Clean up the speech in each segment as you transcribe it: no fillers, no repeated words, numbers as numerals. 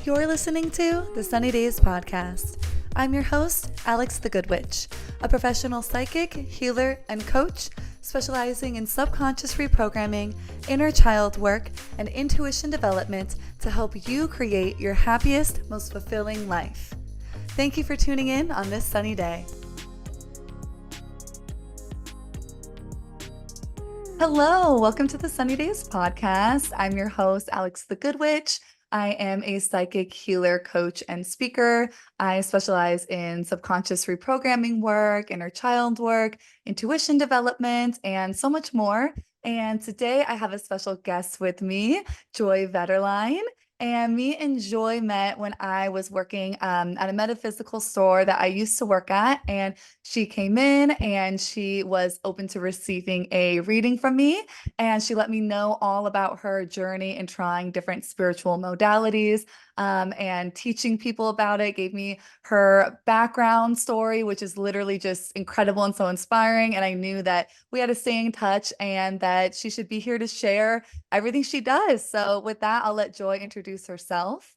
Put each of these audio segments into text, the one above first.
You're listening to the Sunny Days Podcast. I'm your host, Alex the Good Witch, a professional psychic, healer, and coach specializing in subconscious reprogramming, inner child work, and intuition development to help you create your happiest, most fulfilling life. Thank you for tuning in on this sunny day. Hello, welcome to the Sunny Days Podcast. I'm your host, Alex the Good Witch. I am a psychic healer, coach, and speaker. I specialize in subconscious reprogramming work, inner child work, intuition development, and so much more. And today I have a special guest with me, Joy Vetterlein. And me and Joy met when I was working at a metaphysical store that I used to work at. And she came in and she was open to receiving a reading from me. And she let me know all about her journey in trying different spiritual modalities and teaching people about it. Gave me her background story, which is literally just incredible and so inspiring. And I knew that we had to stay in touch and that she should be here to share everything she does. So with that, I'll let Joy introduce herself.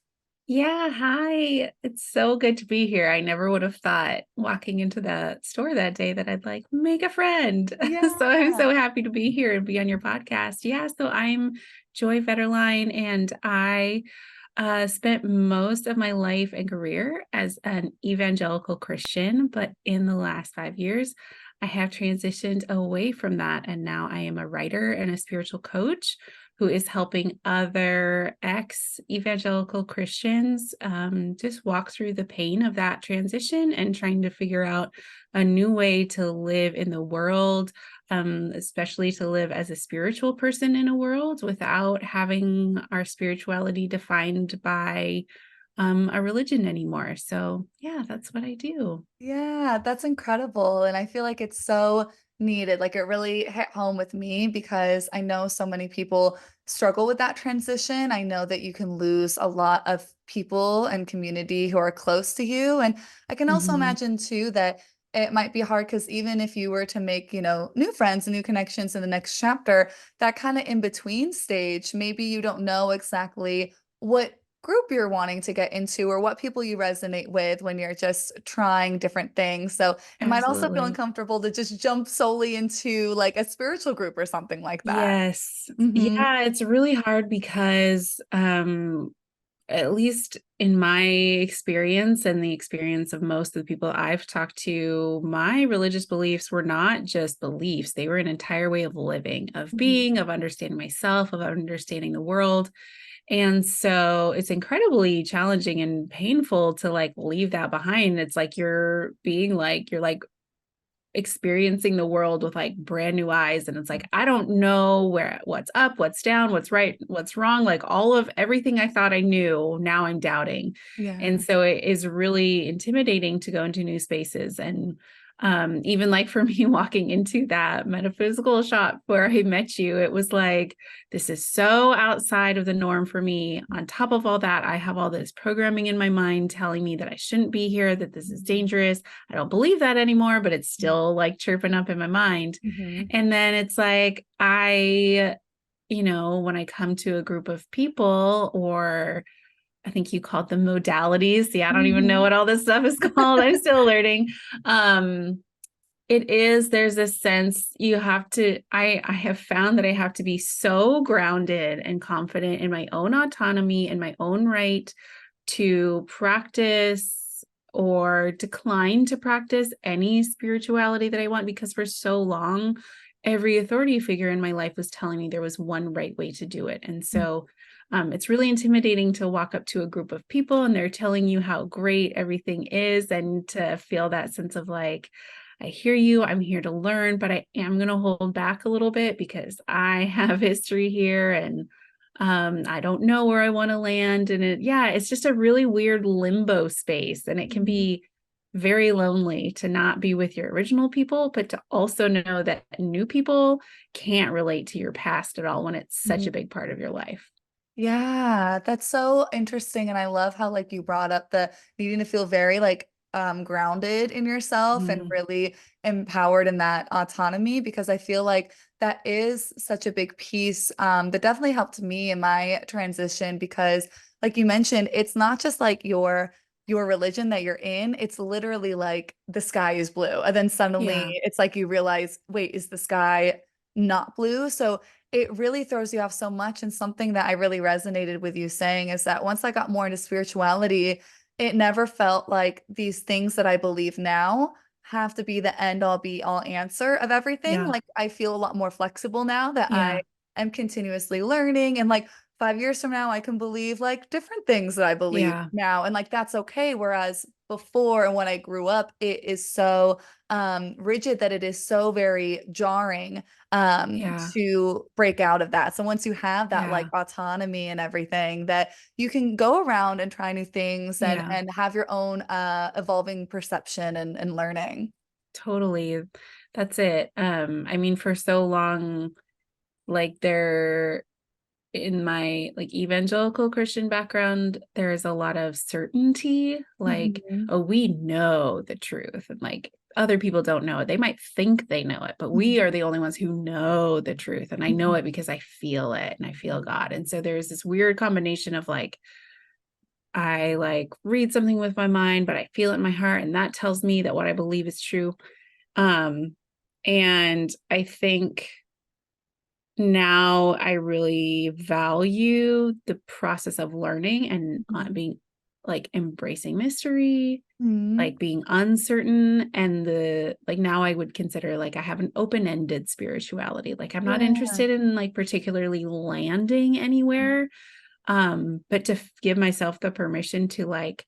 Yeah, hi. It's so good to be here. I never would have thought walking into the store that day that I'd like make a friend. Yeah. So I'm so happy to be here and be on your podcast. Yeah, so I'm Joy Vetterlein, and I spent most of my life and career as an evangelical Christian, but in the last 5 years, I have transitioned away from that. And now I am a writer and a spiritual coach who is helping other ex-Evangelical Christians just walk through the pain of that transition and trying to figure out a new way to live in the world, especially to live as a spiritual person in a world without having our spirituality defined by a religion anymore. So yeah, that's what I do. Yeah, that's incredible. And I feel like it's so needed. Like it really hit home with me because I know so many people struggle with that transition. I know that you can lose a lot of people and community who are close to you. And I can also Mhm. imagine too that it might be hard because even if you were to make, new friends and new connections in the next chapter, that kind of in between stage, maybe you don't know exactly what group you're wanting to get into or what people you resonate with when you're just trying different things. So it might also feel Absolutely. uncomfortable to just jump solely into like a spiritual group or something like that. Yes. Hmm. Yeah, it's really hard because at least in my experience and the experience of most of the people I've talked to, my religious beliefs were not just beliefs. They were an entire way of living, of Hmm. being, of understanding myself, of understanding the world. And so it's incredibly challenging and painful to like leave that behind. It's like you're like experiencing the world with like brand new eyes, and it's like I don't know what's up, what's down, what's right, what's wrong, like all of everything I thought I knew, now I'm doubting. Yeah. And so it is really intimidating to go into new spaces. And even like for me walking into that metaphysical shop where I met you, it was like, this is so outside of the norm for me. On top of all that, I have all this programming in my mind telling me that I shouldn't be here, that this is dangerous. I don't believe that anymore, but it's still like chirping up in my mind. Hmm. And then it's like, when I come to a group of people, or I think you called them modalities. See, I don't even know Hmm. what all this stuff is called. I'm still learning. Um, there's a sense I have found that I have to be so grounded and confident in my own autonomy and my own right to practice or decline to practice any spirituality that I want, because for so long, every authority figure in my life was telling me there was one right way to do it. And so it's really intimidating to walk up to a group of people and they're telling you how great everything is, and to feel that sense of like, I hear you, I'm here to learn, but I am going to hold back a little bit because I have history here, and I don't know where I want to land. And it's just a really weird limbo space. And it can be very lonely to not be with your original people, but to also know that new people can't relate to your past at all when it's such Hmm. a big part of your life. Yeah, that's so interesting. And I love how like you brought up the needing to feel very like grounded in yourself and Mm, really empowered in that autonomy because I feel like that is such a big piece that definitely helped me in my transition because like you mentioned, it's not just like your religion that you're in, it's literally like the sky is blue. And then suddenly Yeah. it's like you realize, wait, is the sky not blue? So it really throws you off so much. And something that I really resonated with you saying is that once I got more into spirituality, it never felt like these things that I believe now have to be the end all be all answer of everything. Yeah. Like I feel a lot more flexible now that I Yeah. am continuously learning, and like 5 years from now I can believe like different things that I believe Yeah. now, and like that's okay. Whereas before and when I grew up, it is so rigid that it is so very jarring Yeah. to break out of that. So once you have that like Yeah. autonomy and everything, that you can go around and try new things Yeah. and have your own evolving perception and learning. Totally. That's it. I mean, for so long, like there in my like evangelical Christian background, there is a lot of certainty, like, Mhm. oh, we know the truth, and like other people don't know it. They might think they know it, but we are Mhm. the only ones who know the truth. And I know Mhm. it because I feel it and I feel God. And so there's this weird combination of like, I like read something with my mind, but I feel it in my heart, and that tells me that what I believe is true. Um, and I think now I really value the process of learning and being like embracing mystery, Mhm. like being uncertain. And the like now I would consider like I have an open-ended spirituality. Like I'm not Yeah. interested in like particularly landing anywhere. But to give myself the permission to like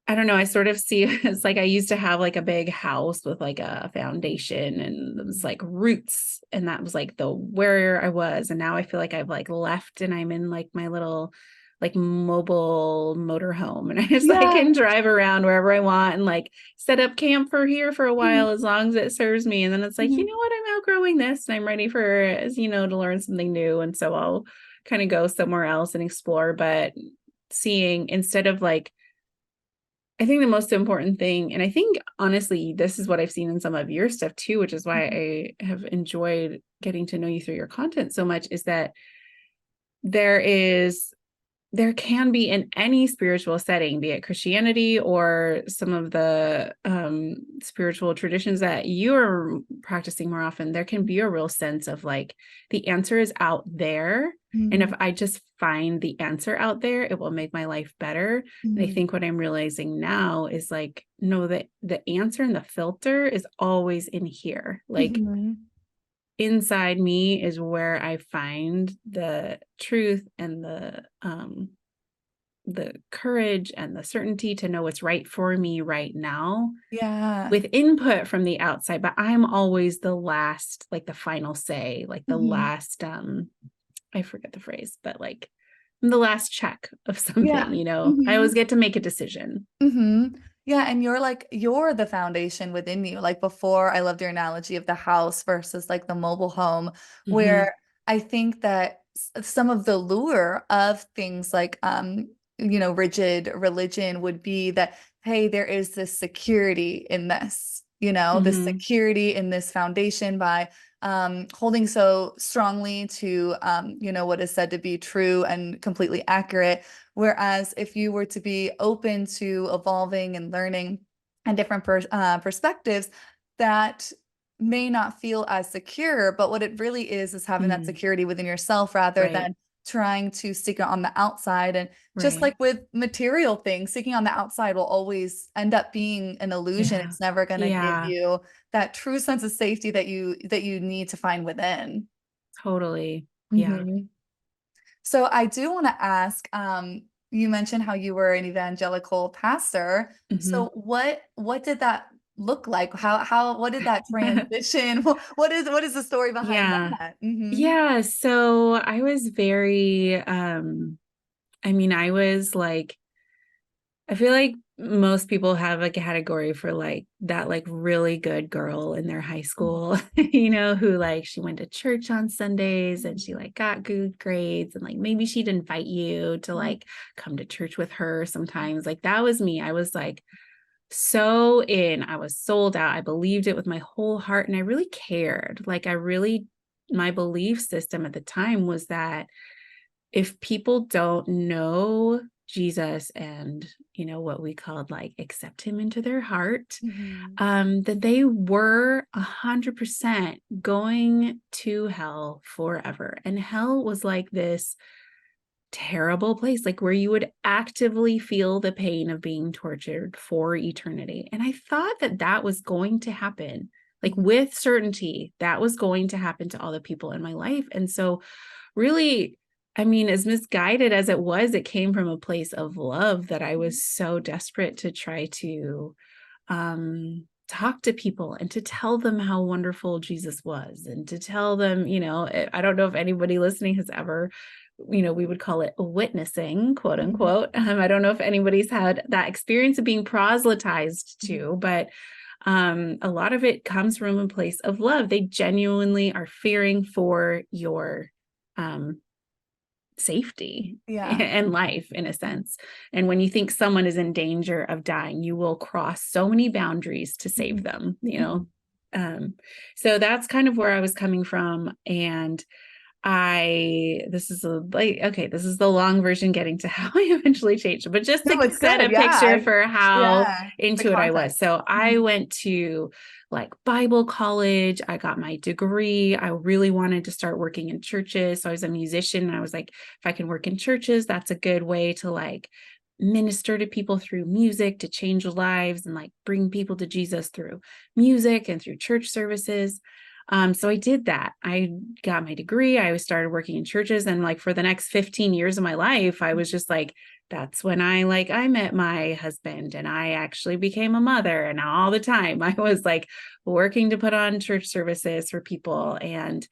I don't know. I sort of see it as like I used to have like a big house with like a foundation and it was like roots. And that was like the where I was. And now I feel like I've like left and I'm in like my little like mobile motorhome. And I just like Yeah. can drive around wherever I want and like set up camp for here for a Mhm. while as long as it serves me. And then it's like, you Mhm. know what, I'm outgrowing this and I'm ready for, as you know, to learn something new. And so I'll kind of go somewhere else and explore. But seeing instead of like I think the most important thing, and I think honestly, this is what I've seen in some of your stuff too, which is why Mhm. I have enjoyed getting to know you through your content so much, is that there is there can be in any spiritual setting, be it Christianity or some of the spiritual traditions that you're practicing more often, there can be a real sense of like the answer is out there. And if Mhm. I just find the answer out there, it will make my life better. And I Mhm. think what I'm realizing now is like, no, that the answer and the filter is always in here. Like Mhm. inside me is where I find the truth and the courage and the certainty to know what's right for me right now Yeah. with input from the outside, but I'm always the last, like the final say, like the Mhm. last I forget the phrase, but like I'm the last check of Yeah. something, you know. I always Mhm. get to make a decision. Yeah, and you're like you're the foundation within you. Like before, I loved your analogy of the house versus like the mobile home, Hmm. where I think that some of the lure of things like rigid religion would be that, hey, there is this security in this, this Hmm. security in this foundation by holding so strongly to what is said to be true and completely accurate. Whereas if you were to be open to evolving and learning and different perspectives, that may not feel as secure, but what it really is having that Hmm. security within yourself rather Right. than trying to seek it on the outside. And just Right. like with material things, seeking on the outside will always end up being an illusion. Yeah. It's never going to give Yeah. you that true sense of safety that you need to find within. Totally. Yeah. Mhm. So I do want to ask, you mentioned how you were an evangelical pastor. Hmm. So what did that look like? How what did that transition? What is the story behind Yeah. that? Hmm. Yeah. So I was very I mean, I was like I feel like most people have a category for like that like really good girl in their high school, you know, who like she went to church on Sundays and she like got good grades and like maybe she'd invite you to like come to church with her sometimes. Like that was me. I was like so in, I was sold out. I believed it with my whole heart and I really cared. Like I really my belief system at the time was that if people don't know Jesus and, what we called like accept him into their heart, Mhm. that they were 100% going to hell forever. And hell was like this terrible place, like where you would actively feel the pain of being tortured for eternity. And I thought that that was going to happen, like Mhm. with certainty, that was going to happen to all the people in my life. And so, really, I mean, as misguided as it was, it came from a place of love that I was so desperate to try to talk to people and to tell them how wonderful Jesus was, and to tell them, I don't know if anybody listening has ever, we would call it witnessing, quote Mhm. unquote. I don't know if anybody's had that experience of being proselytized Mhm. to, but a lot of it comes from a place of love. They genuinely are fearing for your um, safety Yeah. and life, in a sense. And when you think someone is in danger of dying, you will cross so many boundaries to save Mhm. them, Mhm. Um, so that's kind of where I was coming from. And this is the long version getting to how I eventually changed, but just No, to it's set good. a Yeah. picture for how Yeah. The into it I was. context. So I Mhm. went to like Bible college. I got my degree. I really wanted to start working in churches. So I was a musician, and I was like, if I can work in churches, that's a good way to like minister to people through music, to change lives and like bring people to Jesus through music and through church services. So I did that. I got my degree. I started working in churches, and like for the next 15 years of my life, I was just like, that's when I met my husband, and I actually became a mother. And all the time I was like working to put on church services for people, and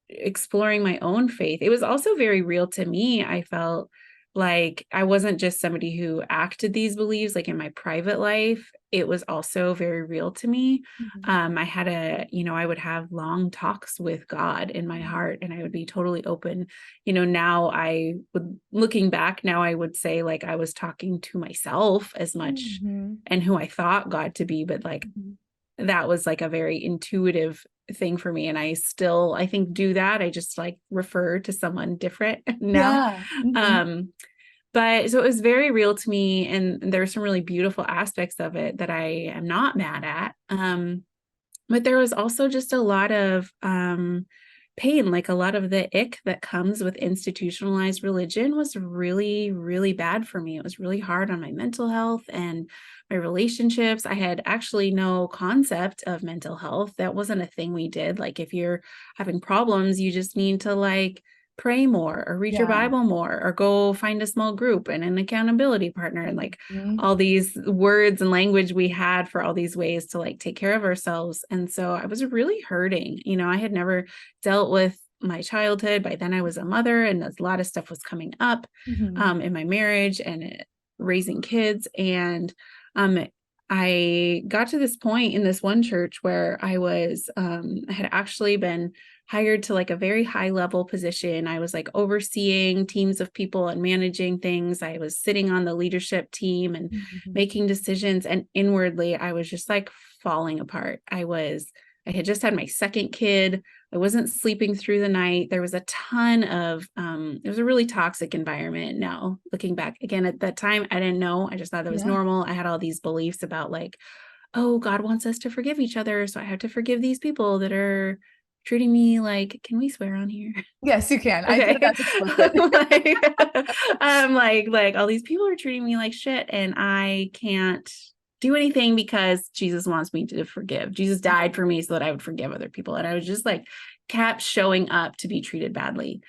exploring my own faith. It was also very real to me. I felt like I wasn't just somebody who acted these beliefs like in my private life. It was also very real to me. Mhm. I would have long talks with God in my heart, and I would be totally open. Now looking back, now I would say like I was talking to myself as much, Mhm. and who I thought God to be, but like Mhm. that was like a very intuitive thing for me. And I still, I think, do that. I just like refer to someone different now. Yeah. Mhm. Um, but so it was very real to me. And there were some really beautiful aspects of it that I am not mad at. But there was also just a lot of pain, like a lot of the ick that comes with institutionalized religion was really, really bad for me. It was really hard on my mental health and my relationships. I had actually no concept of mental health. That wasn't a thing we did. Like if you're having problems, you just need to like pray more or read your Yeah. Bible more or go find a small group and an accountability partner, and like Mhm. all these words and language we had for all these ways to like take care of ourselves. And so I was really hurting. I had never dealt with my childhood. By then I was a mother, and a lot of stuff was coming up Mhm. in my marriage and raising kids. And um, I got to this point in this one church where I had actually been hired to like a very high level position. I was like overseeing teams of people and managing things. I was sitting on the leadership team and Mhm. making decisions. And inwardly, I was just like falling apart. I had just had my second kid. I wasn't sleeping through the night. There was a ton of, it was a really toxic environment. Now, looking back again at that time, I didn't know. I just thought that was Yeah. normal. I had all these beliefs about like, oh, God wants us to forgive each other. So I have to forgive these people that are treating me like, can we swear on here? Yes, you can. I put it Okay. as explicit. I'm like all these people are treating me like shit, and I can't do anything because Jesus wants me to forgive. Jesus died for me so that I would forgive other people. And I was just like kept showing up to be treated badly.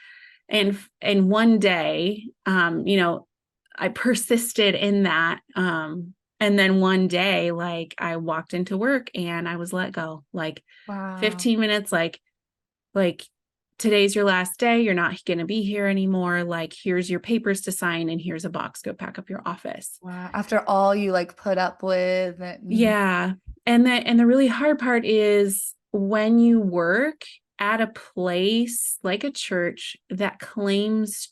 And one day, I persisted in that. And then one day, like I walked into work and I was let go, like Wow. 15 minutes, like today's your last day. You're not going to be here anymore. Like, here's your papers to sign, and here's a box. Go pack up your office. Wow. After all you like put up with and Yeah. And the really hard part is when you work at a place like a church that claims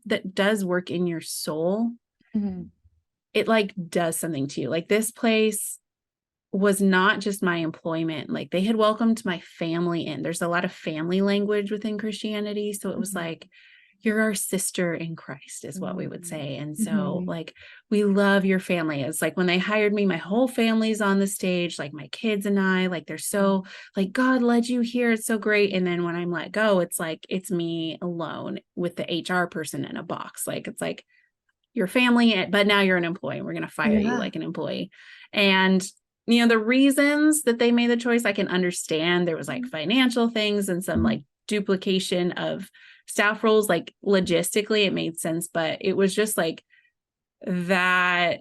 that does work in your soul, Mhm. it like does something to you. Like this place, was not just my employment. Like they had welcomed my family in. There's a lot of family language within Christianity. So it was Mhm. like, you're our sister in Christ is what we would say. And so Mhm. like, we love your family. It's like when they hired me, my whole family's on the stage, like my kids and I, like they're so like, God led you here. It's so great. And then when I'm let go, it's like, it's me alone with the HR person in a box. Like, it's like your family, but now you're an employee. We're going to fire you Yeah. like an employee. And the reasons that they made the choice, I can understand. There was like financial things and some like duplication of staff roles. Like logistically, it made sense, but it was just like that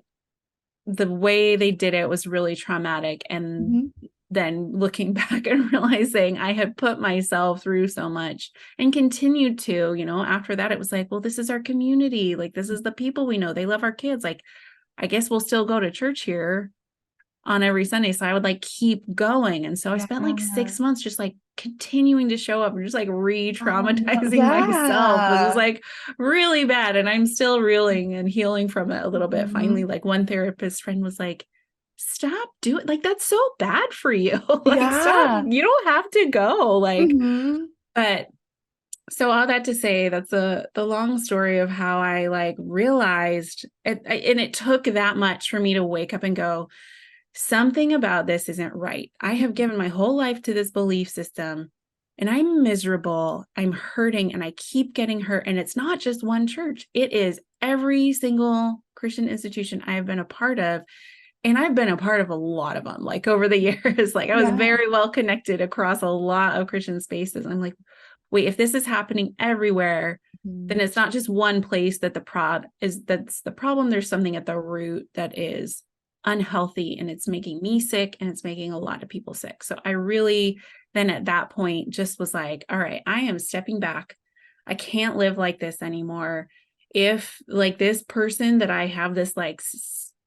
the way they did it was really traumatic. And Mhm. then looking back and realizing I had put myself through so much and continued to, after that, it was like, well, this is our community. Like, this is the people we know. They love our kids. Like, I guess we'll still go to church here on every Sunday. So I would like keep going. And so I Yeah. spent like 6 months just like continuing to show up and just like Oh, no. re-traumatizing myself, which was Yeah. like really bad. And I'm still reeling and healing from it a little bit. Finally, Mhm. like one therapist friend was like, stop doing like that's so bad for you. Like, stop, Yeah. you don't have to go. Like, Mhm. but so all that to say, that's the long story of how I like realized it, and it took that much for me to wake up and go, something about this isn't right. I have given my whole life to this belief system and I'm miserable. I'm hurting and I keep getting hurt. And it's not just one church. It is every single Christian institution I have been a part of. And I've been a part of a lot of them, like over the years. Like I was Yeah. very well connected across a lot of Christian spaces. I'm like, wait, if this is happening everywhere, then Mhm. it's not just one place that's the problem. There's something at the root that is unhealthy and it's making me sick and it's making a lot of people sick. So I really then at that point just was like, all right, I am stepping back. I can't live like this anymore. If like this person that I have this like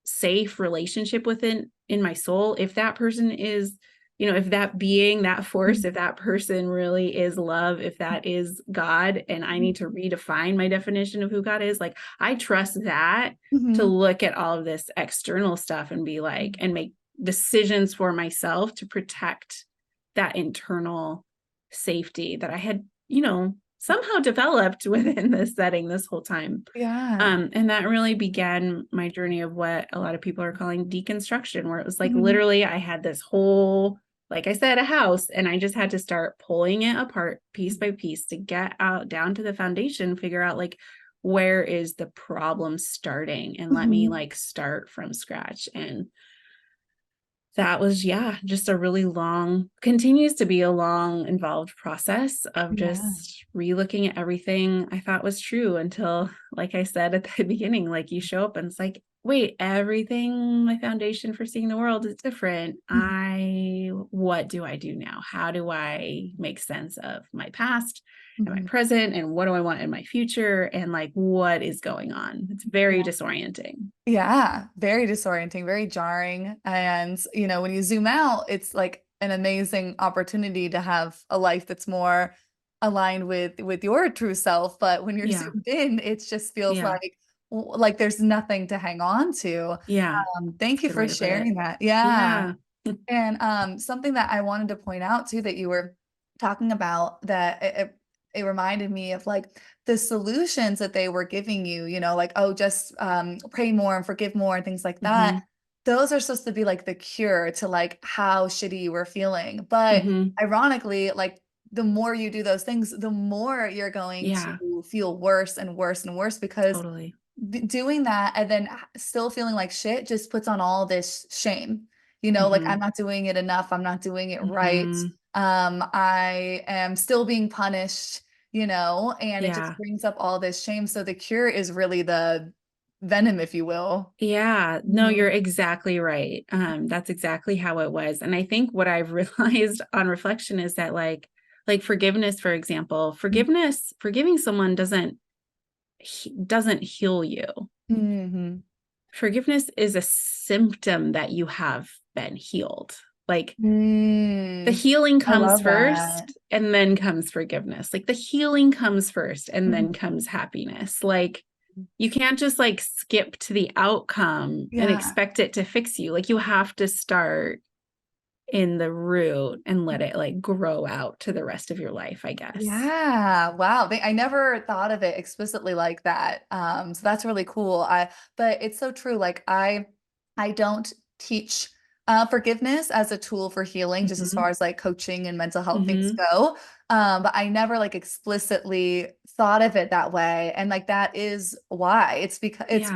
safe relationship within in my soul, if that person is, if that being, that force, if that person really is love, if that is God, and I need to redefine my definition of who God is, like I trust that to Mhm. look at all of this external stuff and be like, and make decisions for myself to protect that internal safety that I had, somehow developed within this setting this whole time. Yeah. And that really began my journey of what a lot of people are calling deconstruction, where it was like Mhm. literally I had this whole, like I said, a house, and I just had to start pulling it apart piece by piece to get out down to the foundation, figure out like where is the problem starting, and let me Mhm. like start from scratch. And that was, yeah, just a really long, continues to be a long, involved process of Yeah. just relooking at everything I thought was true until, like I said at the beginning, like you show up and it's like, wait, everything, my foundation for seeing the world is different. Mhm. What do I do now? How do I make sense of my past and my Mhm. present? And what do I want in my future? And like, what is going on? It's very Yeah. disorienting. Yeah, very disorienting, very jarring. And, when you zoom out, it's like an amazing opportunity to have a life that's more aligned with your true self. But when you're Yeah. zoomed in, it just feels Yeah. like there's nothing to hang on to. Yeah. Thank That's a you good for way to put it. sharing that. Yeah. Yeah. And something that I wanted to point out too that you were talking about that it reminded me of like the solutions that they were giving you, like, oh, just pray more and forgive more and things like that. Mhm. Those are supposed to be like the cure to like how shitty you were feeling. But Mhm. ironically, like the more you do those things, the more you're going Yeah, to feel worse and worse and worse because totally. doing that and then still feeling like shit just puts on all this shame. Like I'm Mhm. not doing it enough. I'm not doing it right. Mhm. I am still being punished, and it just Yeah. brings up all this shame. So the cure is really the venom, if you will. Yeah. No, Mhm. you're exactly right. That's exactly how it was. And I think what I've realized on reflection is that like forgiveness, for example, forgiving someone doesn't heal you. Mhm. Forgiveness is a symptom that you have been healed. Like the Mm. healing I comes love that. first and then comes forgiveness. Like the healing comes first and Mhm. then comes happiness. Like you can't just like skip to the outcome and Yeah. expect it to fix you. Like you have to start in the root and let it like grow out to the rest of your life, I guess. Yeah. Wow. I never thought of it explicitly like that. So that's really cool. But it's so true. Like I don't teach forgiveness as a tool for healing, just as Hmm. far as like coaching and mental health things Hmm. go. But I never like explicitly thought of it that way. And like that is why. It's Yeah.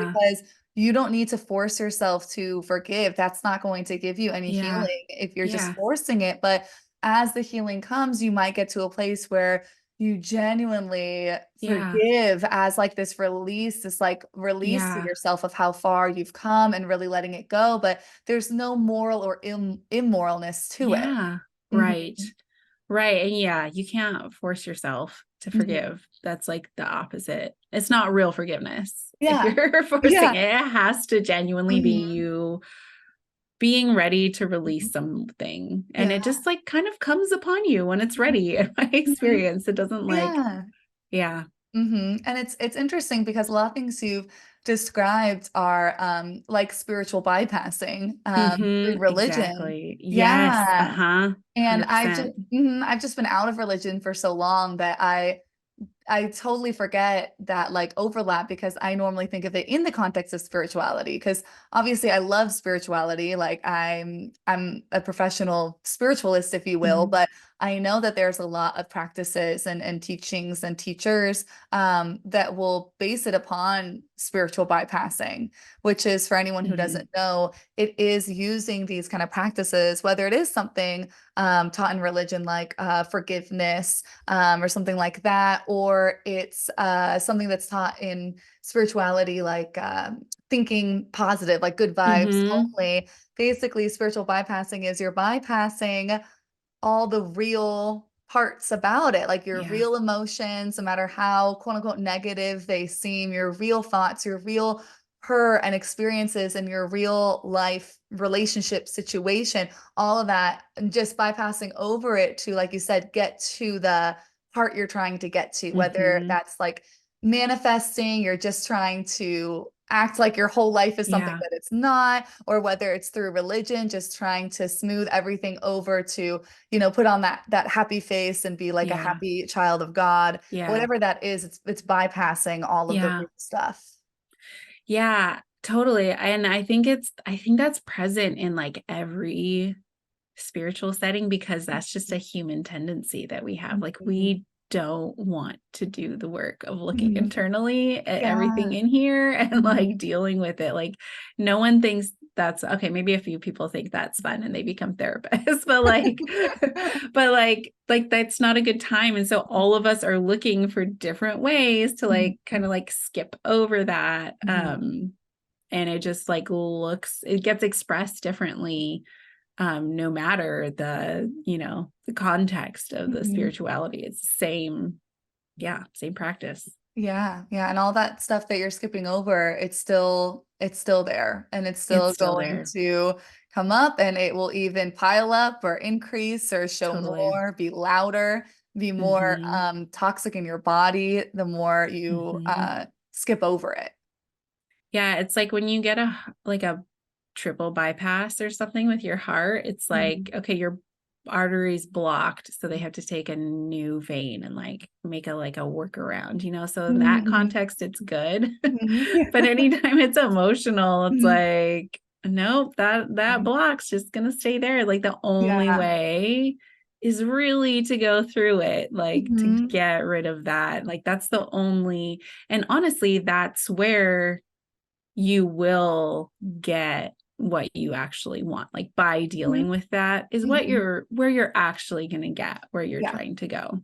because you don't need to force yourself to forgive. That's not going to give you any Yeah. healing if you're just Yeah. forcing it. But as the healing comes, you might get to a place where you genuinely Yeah. forgive as like this like release to Yeah. yourself of how far you've come and really letting it go. But there's no moral or immoralness to it. Yeah. Mhm. Right. Right. And yeah, you can't force yourself to Mhm. forgive. That's like the opposite. It's not real forgiveness. If Yeah. you're forcing Yeah. it, it has to genuinely be Mhm. you being ready to Mhm. release something. And Yeah. it just like kind of comes upon you when it's ready. In my Mhm. experience, it doesn't like, Yeah. yeah. And it's interesting because a lot of things you've described are like spiritual bypassing through religion. Exactly. Yes. Yeah. Uh-huh. And 100%. I've just been out of religion for so long that I totally forget that like overlap because I normally think of it in the context of spirituality because obviously I love spirituality. Like I'm a professional spiritualist, if you will, Hmm. but I know that there's a lot of practices and teachings and teachers that will base it upon spiritual bypassing, which is for anyone who Hmm. doesn't know, it is using these kind of practices, whether it is something taught in religion like forgiveness or something like that, or it's something that's taught in spirituality, like thinking positive, like good vibes Hmm. only. Basically, spiritual bypassing is you're bypassing all the real parts about it, like your Yeah. real emotions, no matter how quote unquote negative they seem, your real thoughts, your real hurt and experiences in your real life relationship situation, all of that, and just bypassing over it to, like you said, get to the part you're trying to get to, whether Hmm. that's like manifesting, you're just trying to act like your whole life is something Yeah. that it's not, or whether it's through religion, just trying to smooth everything over to put on that happy face and be like a Yeah. happy child of God. Yeah. Whatever that is, it's bypassing all of the Yeah. real stuff. Yeah. Totally. And I think that's present in like every spiritual setting because that's just a human tendency that we have. Like Mhm. we don't want to do the work of looking Mhm. internally at everything Yeah. in here and Mhm. like dealing with it. Like no one thinks that's okay. Maybe a few people think that's fun and they become therapists, but like that's not a good time. And so all of us are looking for different ways to like kind of like skip over that. Mhm. And it just like it gets expressed differently no matter the context of the Mhm. spirituality. It's the same, yeah, same practice. Yeah, yeah, and all that stuff that you're skipping over, it's still there and it's It's still still going there. to come up and it will even pile up or increase or show Totally. more, be louder, be more Hmm. toxic in your body the more you Hmm. skip over it. Yeah, it's like when you get a triple bypass or something with your heart, it's like, Mhm. okay, your artery's blocked, so they have to take a new vein and like make a workaround, you know? So in that Mhm. context, it's good. Mhm. But anytime it's emotional, it's Mhm. like, nope, that block's just gonna stay there. Like the only Yeah. way is really to go through it, like to Mhm. get rid of that. Like that's the only, and honestly, that's where you will get what you actually want. Like by Mhm. dealing with that is Mhm. where you're actually going to get where you're Yeah. trying to go.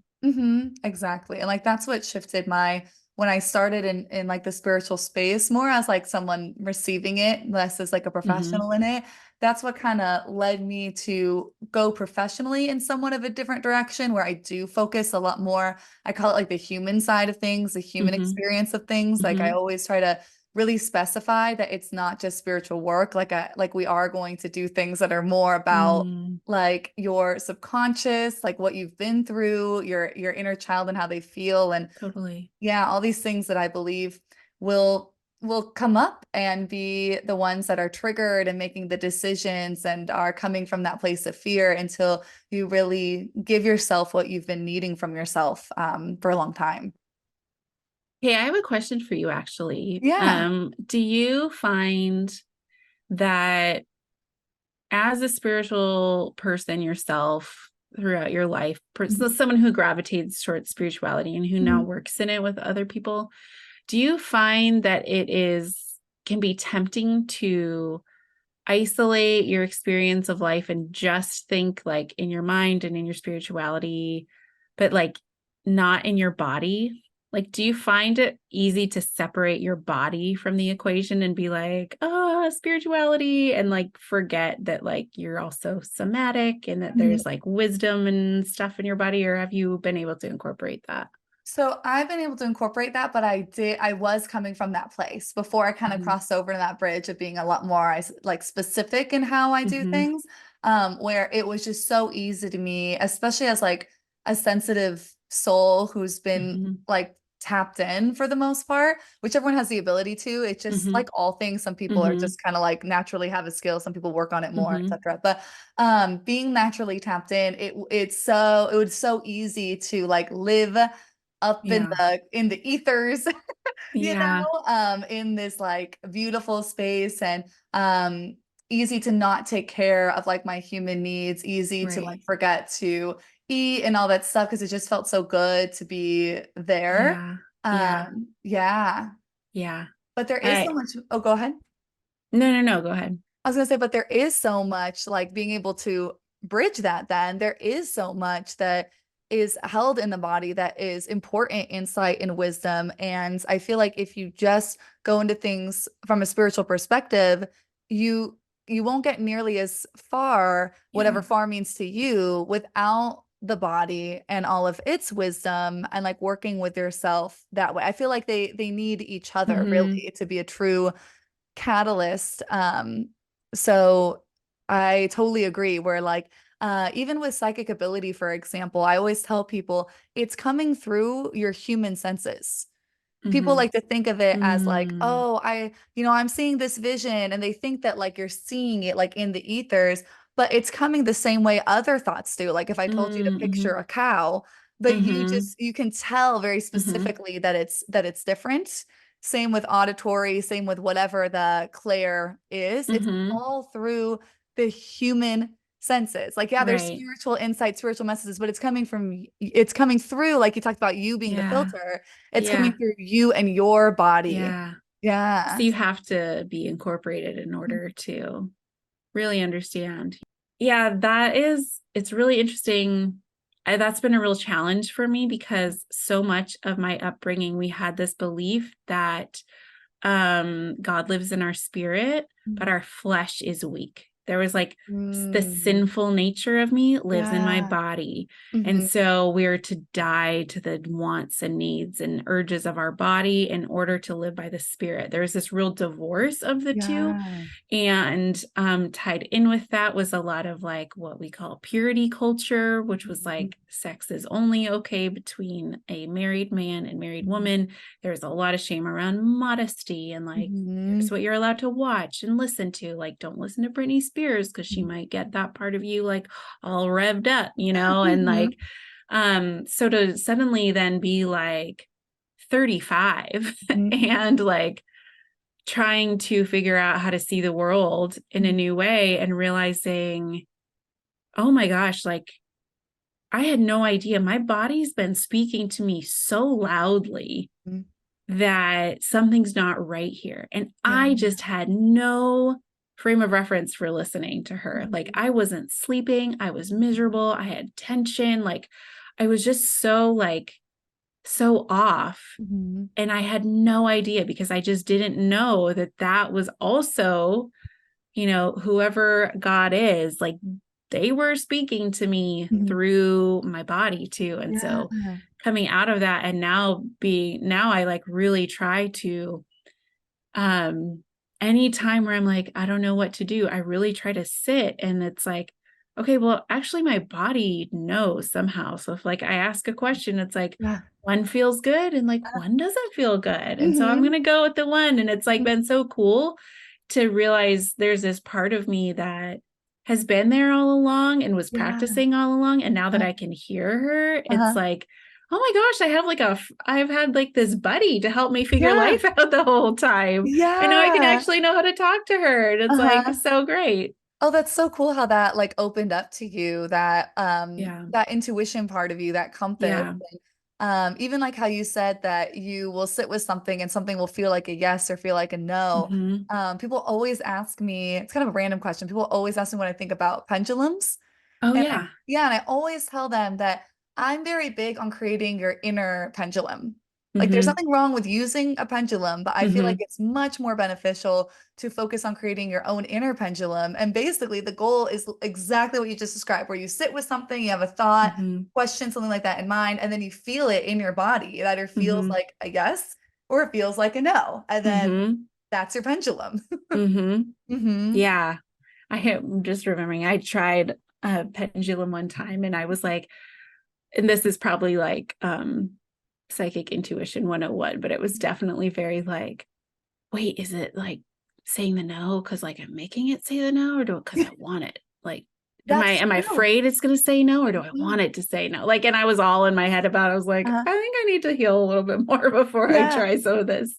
Exactly. And like that's what shifted my when I started in like the spiritual space, more as like someone receiving it, less as like a Hmm. professional in it. That's what kind of led me to go professionally in somewhat of a different direction where I do focus a lot more. I call it like the human side of things, the human Hmm. experience of things. Like I Hmm. always try to really specify that it's not just spiritual work. Like we are going to do things that are more about Mm, like your subconscious, like what you've been through, your inner child and how they feel. And totally. yeah, all these things that I believe will will come up and be the ones that are triggered and making the decisions and are coming from that place of fear until you really give yourself what you've been needing from yourself for a long time. Hey, I have a question for you actually. Yeah. Do you find that as a spiritual person yourself throughout your life, so Mhm. someone who gravitates towards spirituality and who now Mhm. works in it with other people, do you find that can be tempting to isolate your experience of life and just think like in your mind and in your spirituality, but like not in your body? Like, do you find it easy to separate your body from the equation and be like, oh, spirituality, and like forget that like you're also somatic and that Mhm. there's like wisdom and stuff in your body? Or have you been able to incorporate that? So I've been able to incorporate that, but I was coming from that place before I kind of Hmm. crossed over to that bridge of being a lot more like specific in how I do Hmm. things, where it was just so easy to me, especially as like a sensitive soul who's been Hmm. like tapped in for the most part, which everyone has the ability to. It's just Hmm. like all things, some people are Hmm. just kind of like naturally have a skill, some people work on it more, Hmm. etc. But being naturally tapped in, it was so easy to like live up in Yeah. the ethers, Yeah. in this like beautiful space and um easy to not take care of like my human needs, easy to like Right. forget to eat and all that stuff because it just felt so good to be there. Yeah. Yeah. Yeah. Yeah. But there is so I much. Oh, go ahead. no, go ahead. I was gonna say, but there is so much like being able to bridge that then. There is so much that is held in the body that is important insight and wisdom. And I feel like if you just go into things from a spiritual perspective, you you won't get nearly as far, whatever Yeah. far means to you, without the body and all of its wisdom and like working with yourself that way. I feel like they need each other Hmm. really to be a true catalyst. So I totally agree. Where like even with psychic ability, for example, I always tell people it's coming through your human senses. People Hmm. like to think of it as like, Mm. oh, I'm seeing this vision, and they think that like you're seeing it like in the ethers, but it's coming the same way other thoughts do. Like if I told you to picture Mm-hmm. a cow, but Mm-hmm. you can tell very Mm-hmm. specifically that it's different. Same with auditory, same with whatever the clair is. It's Mm-hmm. all through the human senses. Like, yeah, there's Right. spiritual insight, spiritual messages, but it's coming through, like you talked about you being the Yeah. filter. It's coming Yeah. through you and your body. Yeah. So Yeah. you have to be incorporated in order to really understand. Yeah, it's really interesting. That's been a real challenge for me because so much of my upbringing, we had this belief that God lives in our spirit, but our flesh is weak. There was like the Mm, sinful nature of me lives in my yeah. body. And Hmm. so we're to die to the wants and needs and urges of our body in order to live by the spirit. There's this real divorce of the two. Yeah. And tied in with that was a lot of like what we call purity culture, which was Mhm. like sex is only okay between a married man and married Mhm. woman. There's a lot of shame around modesty and like, here's Mhm. what you're allowed to watch and listen to. Like, don't listen to Britney Spears because she Mhm. might get that part of you like all revved up, and Mhm. like, so to suddenly then be like 35 Mhm. and like trying to figure out how to see the world in a new way and realizing, oh my gosh, like I had no idea. My body's been speaking to me so loudly Mhm. that something's not right here. And Yeah. I just had no frame of reference for listening to her. Like Mhm. I wasn't sleeping, I was miserable, I had tension, like I was just so like so off. Mhm. And I had no idea because I just didn't know that that was also, whoever God is, like they were speaking to me Mhm. through my body too. And Yeah. so coming out of that and now I like really try to, anytime where I'm like, I don't know what to do, I really try to sit and it's like, okay, well, actually my body knows somehow. So if like I ask a question, it's like Yeah. one feels good and like one doesn't feel good. And so I'm Mhm. going to go with the one. And it's like been so cool to realize there's this part of me that has been there all along and was Yeah. practicing all along. And now that Uh-huh. I can hear her, it's Uh-huh. like, oh my gosh, I've had like this buddy to help me figure Yeah. life out the whole time. And now I can Yeah. actually know how to talk to her. And it's like Uh-huh. so great. Oh, that's so cool how that like opened up to you, that Yeah. that intuition part of you, that compass. Yeah. And, even like how you said that you will sit with something and something will feel like a yes or feel like a no. Hmm. People always ask me, it's kind of a random question. People always ask me when I think about pendulums. Oh, And yeah. yeah, and I always tell them that I'm very big on creating your inner pendulum. Like there's Hmm. nothing wrong with using a pendulum, but I feel like Hmm. it's much more beneficial to focus on creating your own inner pendulum. And basically the goal is exactly what you just described, where you sit with something, you have a thought, Hmm. question, something like that in mind, and then you feel it in your body. It either feels Hmm. like a yes or it feels like a no. And then Hmm. that's your pendulum. Hmm. Hmm. Yeah. I'm just remembering I tried a pendulum one time and I was like, and this is probably like psychic intuition 101, but it was definitely very like, wait, is it like saying the no because like I'm making it say the no, or do it because I want it? Like, That's am I true. afraid it's gonna say no, or do I Mhm. want it to say no? Like, and I was all in my head about it. I was like, Uh-huh. I think I need to heal a little bit more before I Yeah. try some of this.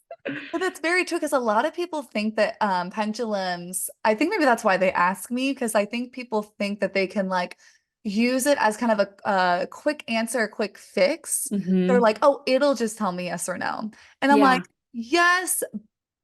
But that's very true because a lot of people think that pendulums, I think maybe that's why they ask me, because I think people think that they can like use it as kind of a quick answer, a quick fix. They're Hmm. like, oh, it'll just tell me yes or no. And I'm like, Yeah. yes,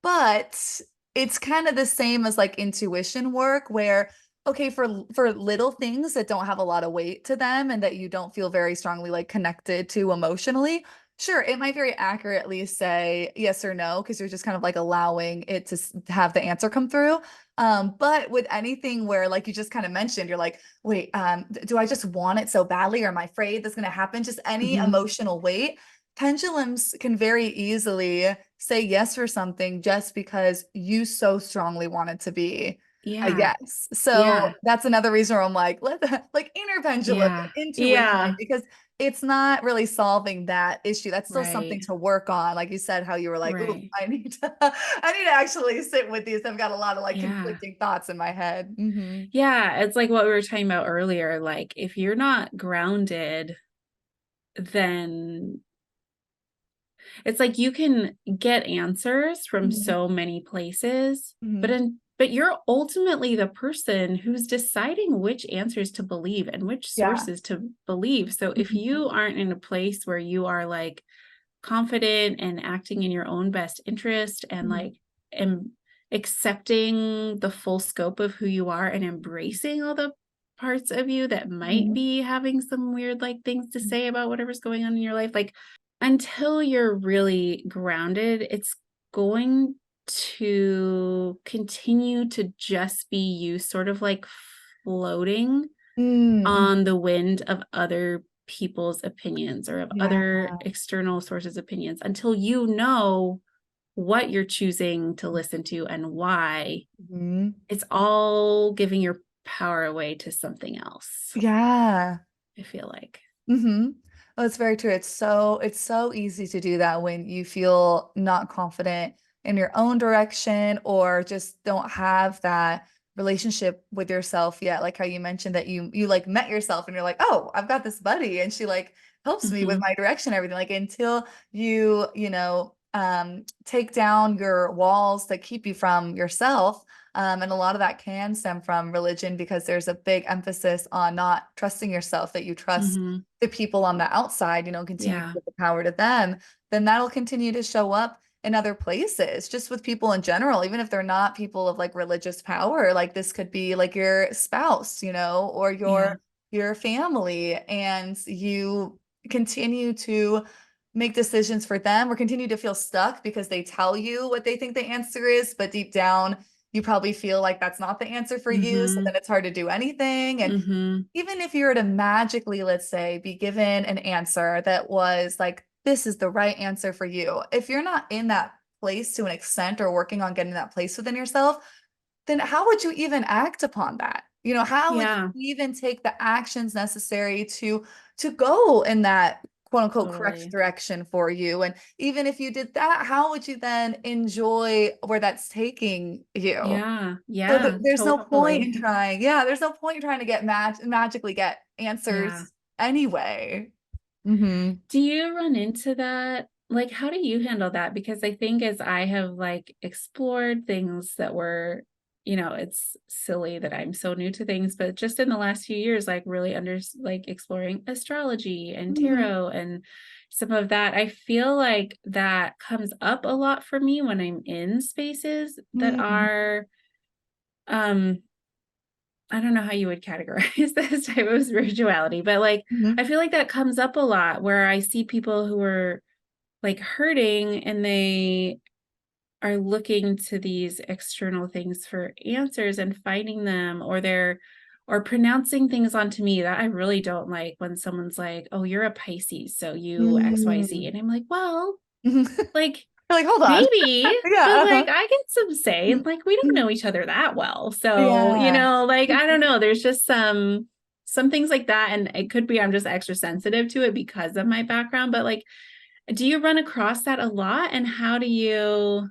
but it's kind of the same as like intuition work where, okay, for little things that don't have a lot of weight to them and that you don't feel very strongly like connected to emotionally, sure, it might very accurately say yes or no because you're just kind of like allowing it to have the answer come through. But with anything where, like you just kind of mentioned, you're like, wait, do I just want it so badly, or am I afraid that's going to happen? Just any Hmm. emotional weight. Pendulums can very easily say yes for something just because you so strongly want it to be a Yeah. yes. So Yeah. that's another reason where I'm like, let like inner pendulum, Yeah. intuition, Yeah. because it's not really solving that issue. That's still something Right. to work on. Like you said, how you were like, ooh, Right. I need to I need to actually sit with these. I've got a lot of like Yeah. conflicting thoughts in my head. Hmm. Yeah. It's like what we were talking about earlier. Like, if you're not grounded, then it's like you can get answers from Hmm. so many places, Hmm. but you're ultimately the person who's deciding which answers to believe and which Yeah. sources to believe. So if Hmm. you aren't in a place where you are like confident and acting in your own best interest and Hmm. like and accepting the full scope of who you are and embracing all the parts of you that might Hmm. be having some weird like things to say about whatever's going on in your life, like until you're really grounded, it's going to continue to just be you sort of like floating Mm. on the wind of other people's opinions or of Yeah. other external sources' opinions until you know what you're choosing to listen to and why. Mhm. It's all giving your power away to something else, Yeah. I feel like. Hmm. Well, it's very true. It's so easy to do that when you feel not confident in your own direction or just don't have that relationship with yourself yet. Like how you mentioned that you like met yourself and you're like, oh, I've got this buddy and she like helps me with Mhm. my direction and everything. Like until take down your walls that keep you from yourself. And a lot of that can stem from religion because there's a big emphasis on not trusting yourself, that you trust Mhm. the people on the outside, continue to Yeah. give the power to them, then that'll continue to show up in other places, just with people in general, even if they're not people of like religious power. Like this could be like your spouse, or Yeah. your family, and you continue to make decisions for them or continue to feel stuck because they tell you what they think the answer is, but deep down you probably feel like that's not the answer for you. So then Mhm. it's hard to do anything. And Mhm. even if you were to magically, let's say, be given an answer that was like, this is the right answer for you, if you're not in that place to an extent or working on getting that place within yourself, then how would you even act upon that? How would Yeah, you even take the actions necessary to go in that quote unquote correct totally. direction for you? And even if you did that, how would you then enjoy where that's taking you? Yeah, So yeah, there's no point in totally. trying. There's no point in trying to get magically get Yeah. answers anyway. Hmm. Do you run into that? Like, how do you handle that? Because I think as I have like explored things that were, it's silly that I'm so new to things, but just in the last few years, like really like exploring astrology and Hmm. tarot and some of that, I feel like that comes up a lot for me when I'm in spaces that Hmm. are, um, I don't know how you would categorize this type of spirituality, but like Hmm. I feel like that comes up a lot where I see people who are like hurting and they are looking to these external things for answers and finding them, or they're or pronouncing things onto me that I really don't like when someone's like, "Oh, you're a Pisces, so you XYZ." Hmm. And I'm like, "Well, You're like like, hold on. maybe, but Yeah. like I get some say, and like we don't know each other that well. So, Yeah. like I don't know, there's just some things like that, and it could be I'm just extra sensitive to it because of my background, but like do you run across that a lot, and how do you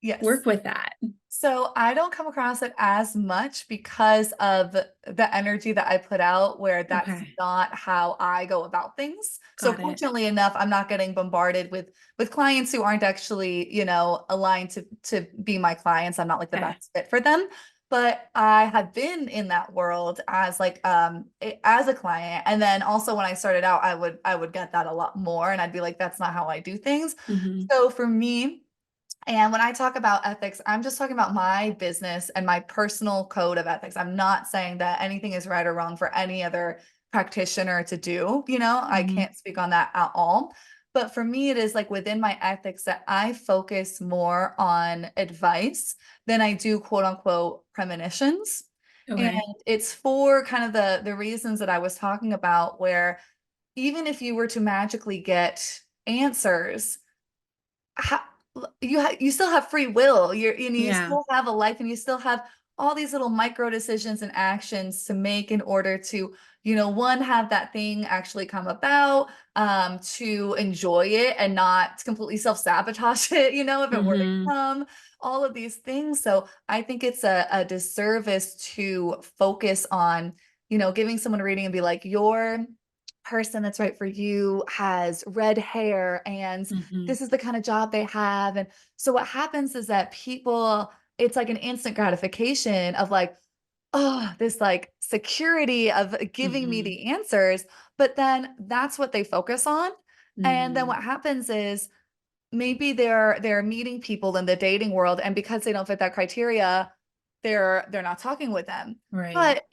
Yes. work with that? So I don't come across it as much because of the energy that I put out, where that's Okay, not how I go about things. So got it. fortunately enough, I'm not getting bombarded with clients who aren't actually, aligned to be my clients. I'm not like the Okay. best fit for them. But I had been in that world as like as a client. And then also when I started out, I would get that a lot more. And I'd be like, that's not how I do things. Mhm. So for me, and when I talk about ethics, I'm just talking about my business and my personal code of ethics. I'm not saying that anything is right or wrong for any other practitioner to do. I Mhm. can't speak on that at all. But for me, it is like within my ethics that I focus more on advice than I do quote unquote premonitions. And Okay. it's for kind of the reasons that I was talking about, where even if you were to magically get answers, ha you still have free will. You Yeah. still have a life, and you still have all these little micro decisions and actions to make in order to, one, have that thing actually come about, to enjoy it and not completely self-sabotage it, if it were to Mhm. come, all of these things. So I think it's a disservice to focus on, giving someone a reading and be like, your person that's right for you has red hair and Mhm. this is the kind of job they have. And so what happens is that people, it's like an instant gratification of like, oh, this like security of giving me Mhm. the answers. But then that's what they focus on. And then Mhm. what happens is maybe they're meeting people in the dating world, and because they don't fit that criteria, they're not talking with them. Right. But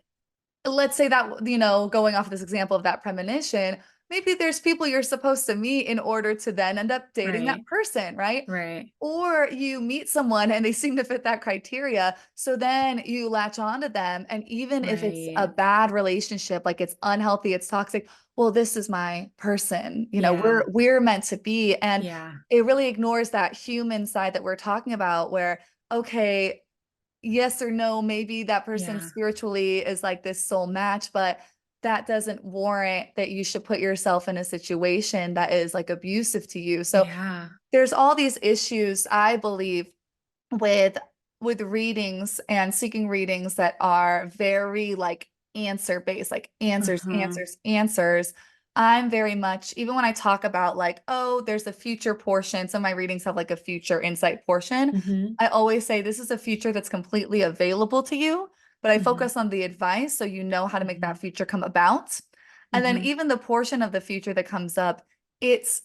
let's say that, going off of this example of that premonition, maybe there's people you're supposed to meet in order to then end up dating that Right. person, right? Right. Or you meet someone and they seem to fit that criteria. So then you latch on to them. And even if it's a Right. bad relationship, like it's unhealthy, it's toxic, well, this is my person. Yeah. We're meant to be. And Yeah. it really ignores that human side that we're talking about, where, okay, yes or no, maybe that person Yeah. spiritually is like this soul match, but that doesn't warrant that you should put yourself in a situation that is like abusive to you. So Yeah. there's all these issues, I believe, with readings and seeking readings that are very like answer based, like answers, Uh-huh. answers, answers. I'm very much, even when I talk about like, oh, there's a future portion, some of my readings have like a future insight portion. Mhm. I always say this is a future that's completely available to you, but I Mhm. focus on the advice so you know how to make that Mhm. future come about. And then Mhm. even the portion of the future that comes up, it's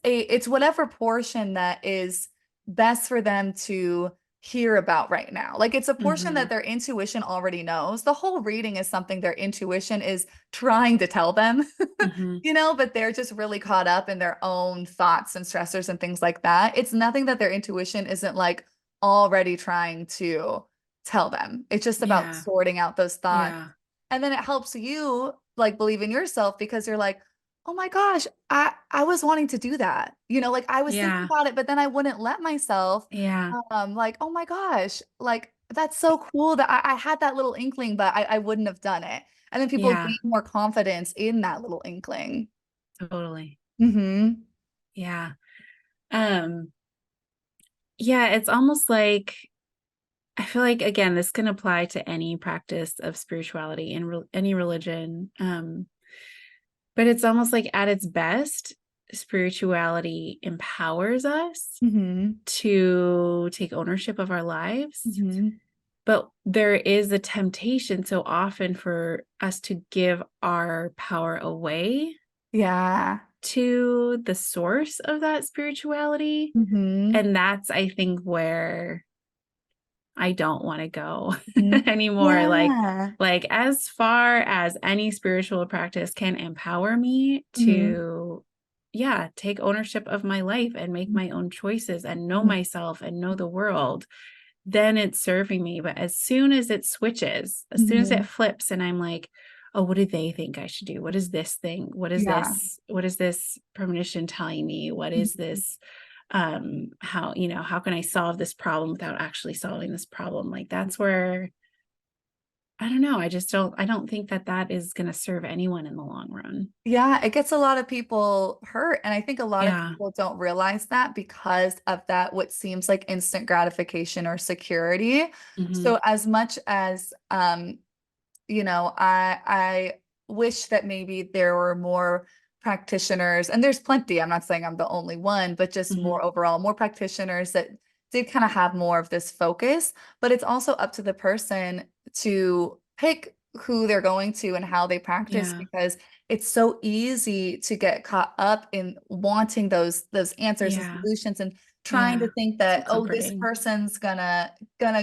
it's whatever portion that is best for them to hear about right now. Like it's a portion that Mhm. their intuition already knows. The whole reading is something their intuition is trying to tell them, Mhm. but they're just really caught up in their own thoughts and stressors and things like that. It's nothing that their intuition isn't like already trying to tell them. It's just about Yeah. sorting out those thoughts. Yeah. And then it helps you like believe in yourself because you're like, oh my gosh, I was wanting to do that. Like I was thinking Yeah. about it, but then I wouldn't let myself. Yeah. Like, oh my gosh, like That's so cool that I had that little inkling, but I wouldn't have done it. And then people Yeah, gain more confidence in that little inkling. totally. Hmm. Yeah. Um, yeah, it's almost like I feel like again, this can apply to any practice of spirituality and any religion. But it's almost like at its best, spirituality empowers us Hmm. to take ownership of our lives. Hmm. But there is a temptation so often for us to give our power away Yeah. to the source of that spirituality. Hmm. And that's, I think, where I don't want to go Hmm. anymore. Yeah. Like as far as any spiritual practice can empower me Hmm. to, yeah, take ownership of my life and make my own choices and know Hmm. myself and know the world, then it's serving me. But as soon as it switches, as soon as it Hmm. flips and I'm like, oh, what do they think I should do? What is this thing? What is Yeah. this? What is this premonition telling me? What is Mhm. this? How, how can I solve this problem without actually solving this problem? Like that's where I don't know. I don't think that that is going to serve anyone in the long run. Yeah, it gets a lot of people hurt. And I think a lot of Yeah. people don't realize that because of that, what seems like instant gratification or security. Hmm. So as much as I wish that maybe there were more practitioners, and there's plenty. I'm not saying I'm the only one, but just Hmm. more overall, more practitioners that did kind of have more of this focus. But it's also up to the person to pick who they're going to and how they practice Yeah. because it's so easy to get caught up in wanting those answers and Yeah. solutions and trying to Yeah. think So that, oh, this comforting. person's gonna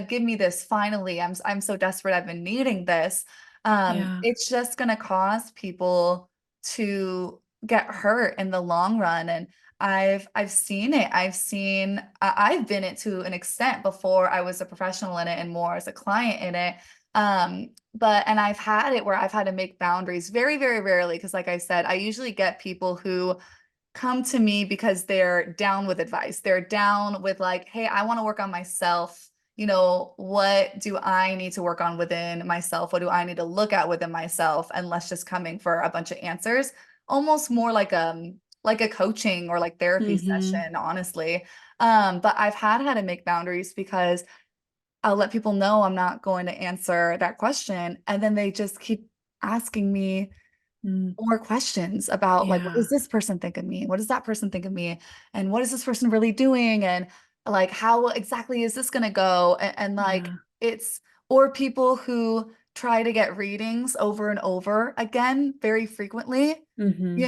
give me this finally. I'm so desperate. I've been needing this. Yeah. It's just going to cause people to get hurt in the long run. And I've seen it. I've been it to an extent before I was a professional in it and more as a client in it. And I've had it where I've had to make boundaries very, very rarely. Because like I said, I usually get people who come to me because they're down with advice. They're down with like, hey, I want to work on myself. What do I need to work on within myself? What do I need to look at within myself? And less just coming for a bunch of answers. Almost more like a coaching or like therapy Hmm. session, honestly. But I've had to make boundaries because I'll let people know I'm not going to answer that question. And then they just keep asking me Mm. more questions about like, what Yeah. does this person think of me? What does that person think of me? And what is this person really doing? And like, how exactly is this going to go? And like, Yeah. or people who try to get readings over and over again very frequently, Hmm.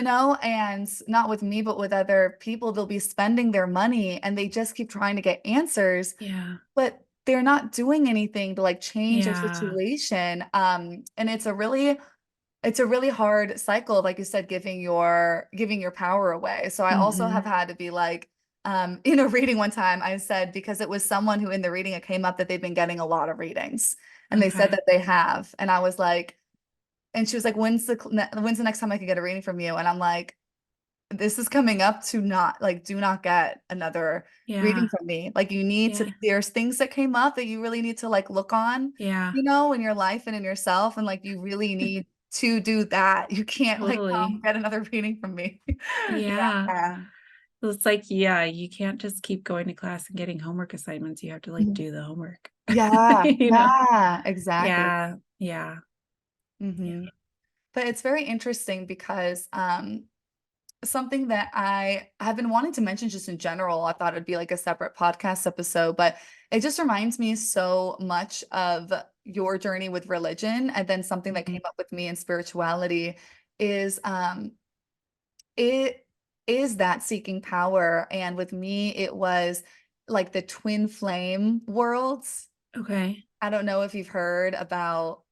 and not with me, but with other people, they'll be spending their money and they just keep trying to get answers, Yeah. but they're not doing anything to like change their Yeah. situation. And it's a really hard cycle, like you said, giving your power away. So I also have Hmm. had to be like, in a reading one time, I said, because it was someone who in the reading, it came up that they've been getting a lot of readings. And they said Okay. that they have. And I was like, and she was like, when's the next time I can get a reading from you? And I'm like, this is coming up to not like do not get another reading Yeah. from me. Like you need to Yeah. there's things that came up that you really need to like look on, Yeah. in your life and in yourself, and like you really need to do that. You can't like come Totally. get another reading from me. Yeah. Yeah. It's like, yeah, you can't just keep going to class and getting homework assignments. You have to like Mhm. do the homework. Yeah, You know? yeah, exactly. Yeah. Yeah. Yeah. Hmm. But it's very interesting because something that I have been wanting to mention just in general. I thought it'd be like a separate podcast episode, but it just reminds me so much of your journey with religion. And then something that Mhm. came up with me in spirituality is it is that seeking power. And with me, it was like the twin flame worlds. Okay. I don't know if you've heard about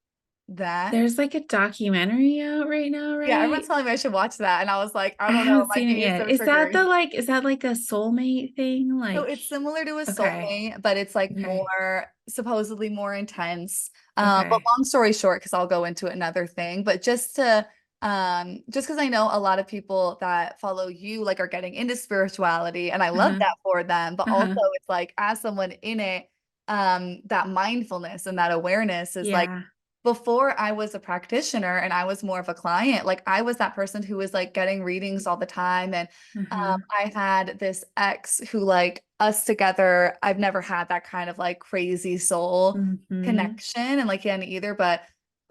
that. There's like a documentary out right now, Yeah, everyone's right? telling me I should watch that. And I was like, I I don't know, it haven't might seen it be yet. so triggering. Is that like a soulmate thing? So Like, it's similar to a okay. soulmate, but it's like Okay. more supposedly more intense. But Okay. long story short, because I'll go into another thing, but just because I know a lot of people that follow you like are getting into spirituality, and I love Uh-huh. that for them, but also Uh-huh. it's like as someone in it, that mindfulness and that awareness is like, Yeah. before I was a practitioner and I was more of a client, like I was that person who was like getting readings all the time. And Uh-huh. I had this ex who, like, us together, I've never had that kind of like crazy soul Mm-hmm. connection, and like he hadn't either, but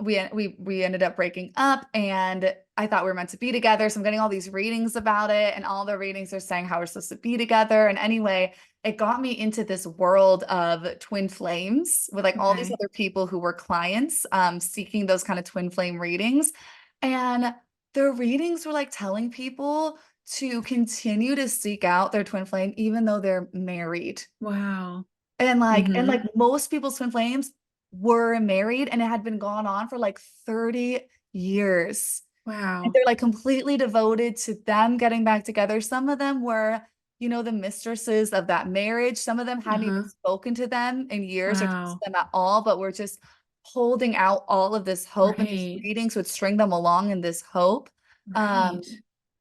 we ended up breaking up, and I thought we were meant to be together. So I'm getting all these readings about it, and all the readings are saying how we're supposed to be together. And anyway, it got me into this world of twin flames with like all these Okay. other people who were clients seeking those kind of twin flame readings. And the readings were like telling people to continue to seek out their twin flame even though they're married. Wow. And like Mm-hmm. most people's twin flames were married, and it had been gone on for like 30 years. And Wow. they're like completely devoted to them getting back together. Some of them were, the mistresses of that marriage. Some of them hadn't even Uh-huh. spoken to them in years or talked to Wow. them at all, but were just holding out all of this hope, and these Right. readings would string them along in this hope. Right.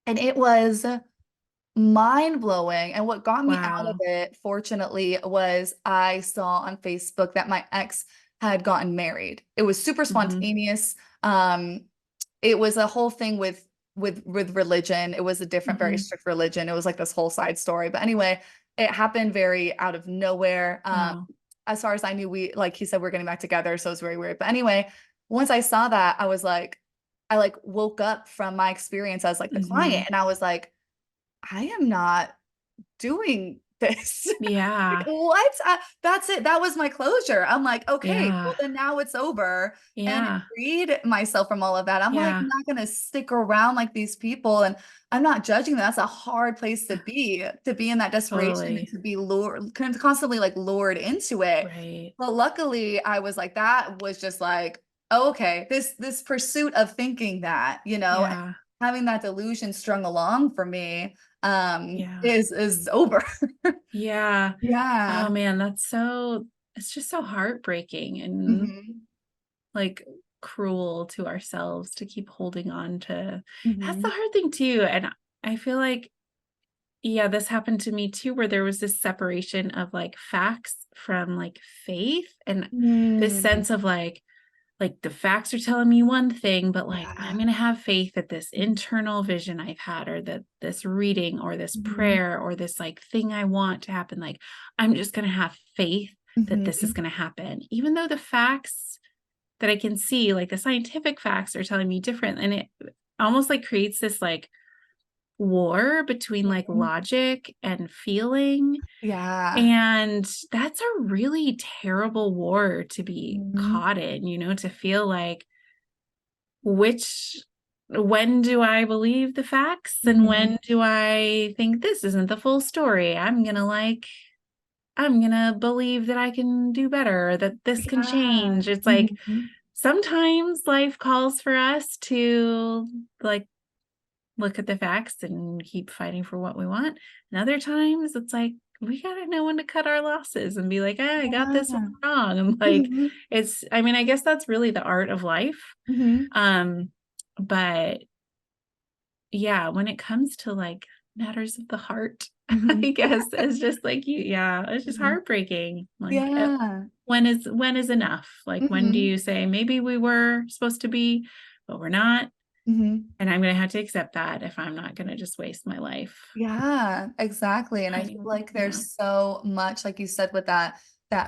And it was mind blowing. And what got me out of Wow. it, fortunately, was I saw on Facebook that my ex had gotten married. It was super Mm-hmm. spontaneous. Um, it was a whole thing with religion. It was a different, very Mm-hmm. strict religion. It was like this whole side story. But anyway, it happened very out of nowhere. Wow. As far as I knew, we, like he said, we're getting back together. So it was very weird. But anyway, once I saw that, I was like, I like woke up from my experience as like the Mm-hmm. client, and I was like, I am not doing this. Like, Yeah. what? That's it. That was my closure. I'm like, okay, Yeah. well, then now it's over. And Yeah. freed myself from all of that. I'm like, Yeah. I'm not going to stick around like these people. And I'm not judging them. That's a hard place to be in that desperation and Totally. to be lured, constantly like lured into it. Right. But luckily, I was like, that was just like, oh, okay, this pursuit of thinking that, and Yeah. having that delusion strung along for me Yeah. is over. Yeah. Oh Yeah. man, it's just so heartbreaking and Hmm. like cruel to ourselves to keep holding on to. That's the Hmm. hard thing too. And I feel like, yeah, this happened to me too, where there was this separation of like facts from like faith and this Mm. sense of like the facts are telling me one thing, but like I'm Yeah. going to have faith that this internal vision I've had, or that this reading or this Hmm. prayer or this like thing I want to happen, like I'm just going to have faith that this is Hmm. going to happen, even though the facts that I can see, like the scientific facts, are telling me different. And it almost like creates this like war between like logic and feeling. Yeah. And that's a really terrible war to be Hmm. caught in, to feel like, which when do I believe the facts and Hmm. when do I think this isn't the full story? I'm going to believe that I can do better, that this can Yeah. change. It's like Hmm. sometimes life calls for us to like look at the facts and keep fighting for what we want. And other times it's like we gotta know when to cut our losses and be like, I got this one Yeah. wrong. And like Hmm. I mean, I guess that's really the art of life. Hmm. Um, but yeah, when it comes to like matters of the heart, Hmm. I guess it's just like yeah, it's just Hmm. heartbreaking. Like Yeah. when is enough? Like when do Hmm. you say maybe we were supposed to be, but we're not? Hmm. And I'm gonna have to accept that if I'm not gonna just waste my life Yeah, exactly. And I feel hiding. like Yeah. there's so much, like you said, with that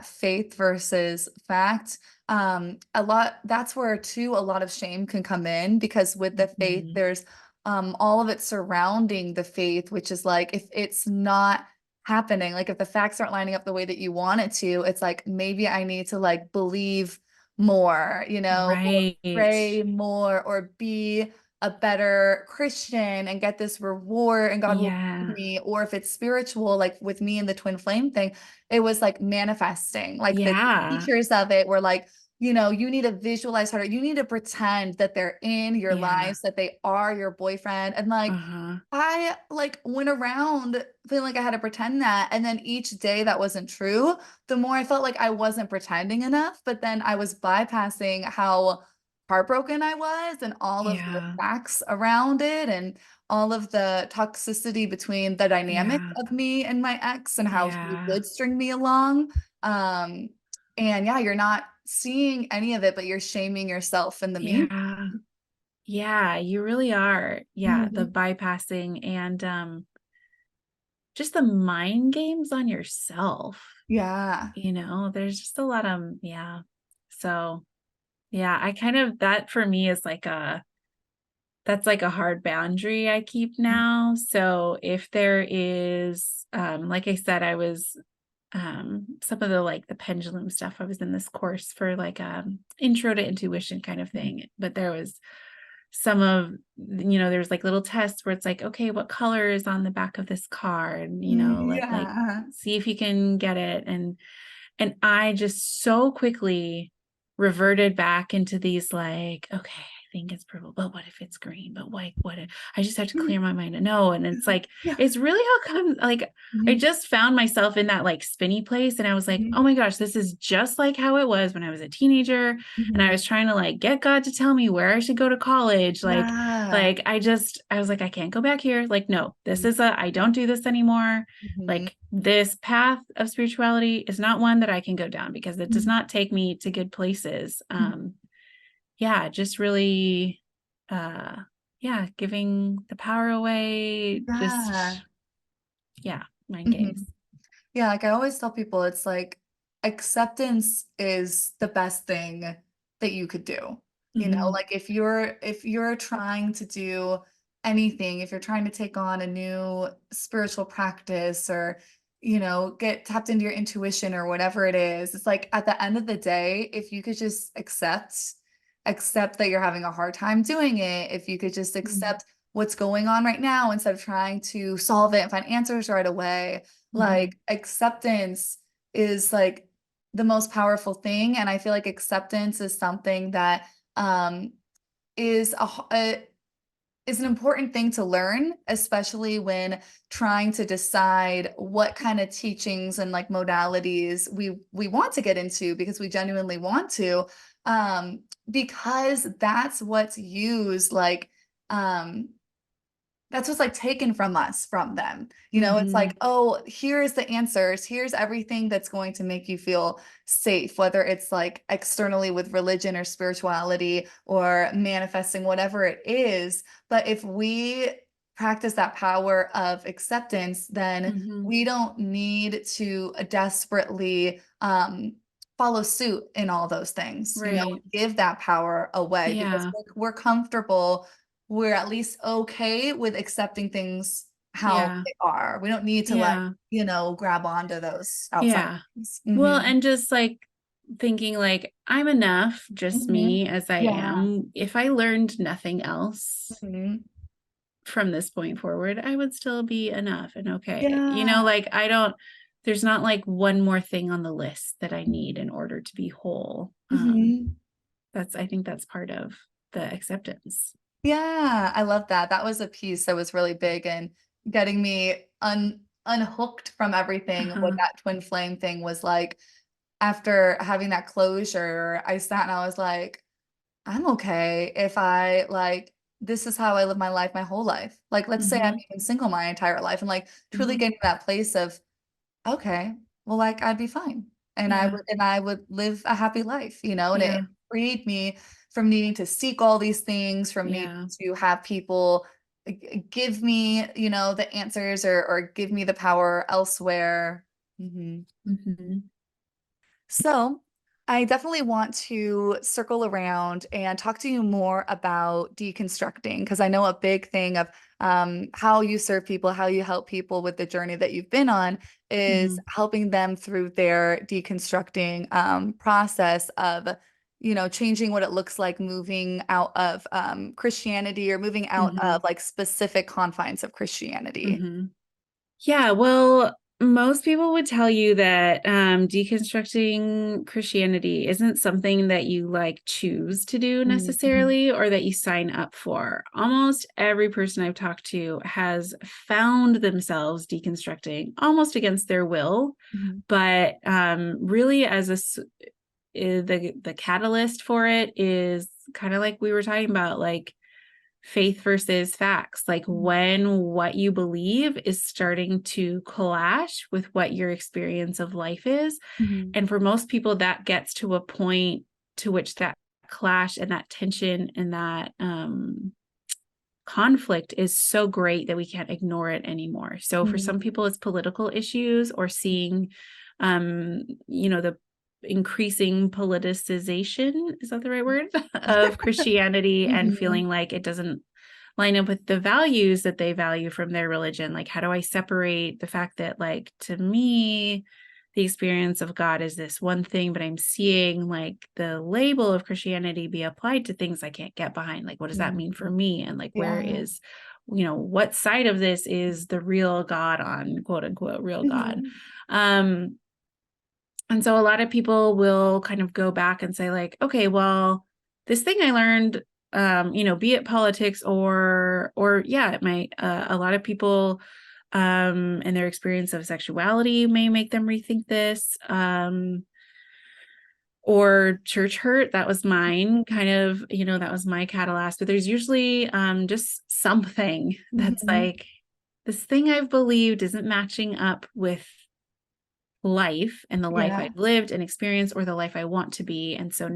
faith versus fact. A lot, that's where too a lot of shame can come in, because with the faith, Mhm. there's all of it surrounding the faith, which is like, if it's not happening, like if the facts aren't lining up the way that you want it to, it's like, maybe I need to like believe more, or Right. pray more, or be a better Christian and get this reward, and God will give Yeah. me. Or if it's spiritual, like with me and the twin flame thing, it was like manifesting. Like the Yeah. teachers of it were like, you need to visualize harder. You need to pretend that they're in your Yeah. lives, that they are your boyfriend. And like, Uh-huh. I like went around feeling like I had to pretend that. And then each day that wasn't true, the more I felt like I wasn't pretending enough. But then I was bypassing how heartbroken I was, and all of the Yeah. facts around it, and all of the toxicity between the dynamic Yeah. of me and my ex, and how he Yeah. would string me along. Um, And yeah, you're not seeing any of it, but you're shaming yourself in the mean. Yeah. Yeah, you really are. Yeah, the Mhm. bypassing and just the mind games on yourself. Yeah. There's just a lot of yeah. So, yeah, I kind of that for me is like a that's like a hard boundary I keep now. So, if there is like I said I was some of the like the pendulum stuff I was in this course for like intro to intuition kind of Mhm. thing, but there was some of there's like little tests where it's like, okay, what color is on the back of this card, let like Yeah. see if you can get it. And I just so quickly reverted back into these like, okay, I think it's purple, but what if it's green? But I just have to clear my mind to know. And it's like, Yeah. it's really how come like I Mhm. just found myself in that like spinny place. And I was like, Mhm. oh my gosh, this is just like how it was when I was a teenager. And I Mhm. was trying to like get God to tell me where I should go to college. Yeah. I was like, I can't go back here. Like, no, Mhm. I don't do this anymore. Mhm. Like this path of spirituality is not one that I can go down because it does Mhm. not take me to good places. Mhm. Yeah, just really, uh, yeah, giving the power away, Yeah. just, yeah, mind games. Mhm. Yeah, like I always tell people, it's like acceptance is the best thing that you could do. Hmm. Like if you're trying to do anything, if you're trying to take on a new spiritual practice or get tapped into your intuition or whatever it is, it's like at the end of the day, if you could just accept that you're having a hard time doing it, if you could just accept what's going on right now instead of trying to solve it and find answers right away, Hmm. like acceptance is like the most powerful thing. And I feel like acceptance is something that um is is an important thing to learn, especially when trying to decide what kind of teachings and like modalities we want to get into because we genuinely want to, um because that's what's used like um that's what's like taken from us from them. It's Hmm. like, oh, here's the answers. Here's everything that's going to make you feel safe, whether it's like externally with religion or spirituality or manifesting, whatever it is. But if we practice that power of acceptance, then Hmm. we don't need to desperately follow suit in all those things, Right. give that power away because Yeah. we're comfortable, we're at least okay with accepting things how Yeah. they are. We don't need to like, Yeah. grab onto those outside Yeah. things. Well, Mhm. and just like thinking like I'm enough, just Mhm. me as I Yeah. am. If I learned nothing else Mhm. from this point forward, I would still be enough and okay. Yeah. Like there's not like one more thing on the list that I need in order to be whole. Mhm. I think that's part of the acceptance. Yeah, I love that. That was a piece that was really big in getting me unhooked from everything. What Uh-huh. that twin flame thing was like. After having that closure, I sat and I was like, I'm okay if I like this is how I live my life my whole life. Like let's say I've Hmm. been single my entire life and like truly Hmm. getting to that place of okay, well like I'd be fine. And I Yeah. would live a happy life, and it Yeah. freed me from needing to seek all these things, from needing Yeah. to have people give me, the answers or give me the power elsewhere. Mhm. Hmm. So, I definitely want to circle around and talk to you more about deconstructing because I know a big thing of how you serve people, how you help people with the journey that you've been on is Hmm. helping them through their deconstructing process of, changing what it looks like moving out of Christianity or moving out Hmm. of like specific confines of Christianity. Hmm. Yeah, well, most people would tell you that deconstructing Christianity isn't something that you like choose to do Mhm. necessarily or that you sign up for. Almost every person I've talked to has found themselves deconstructing almost against their will, Mhm. but really the catalyst for it is kind of like we were talking about, like faith versus facts, like when what you believe is starting to clash with what your experience of life is. Mhm. And for most people, that gets to a point to which that clash and that tension and that conflict is so great that we can't ignore it anymore. So for some people, it's political issues or seeing, the increasing politicization, is that the right word, of Christianity, and Mhm. feeling like it doesn't line up with the values that they value from their religion. Like, how do I separate the fact that, like, to me, the experience of God is this one thing, but I'm seeing like the label of Christianity be applied to things I can't get behind. Like, what does that Mhm. mean for me? And like, where Yeah. is, what side of this is the real God on, quote unquote, real God? Mhm. Um, and so a lot of people will kind of go back and say, like, okay, well, this thing I learned, be it politics or yeah, it might, a lot of people, and their experience of sexuality may make them rethink this, or church hurt. That was mine, kind of, that was my catalyst. But there's usually, just something that's Mhm. like, this thing I've believed isn't matching up with life and the life Yeah. I've lived and experienced, or the life I want to be. And so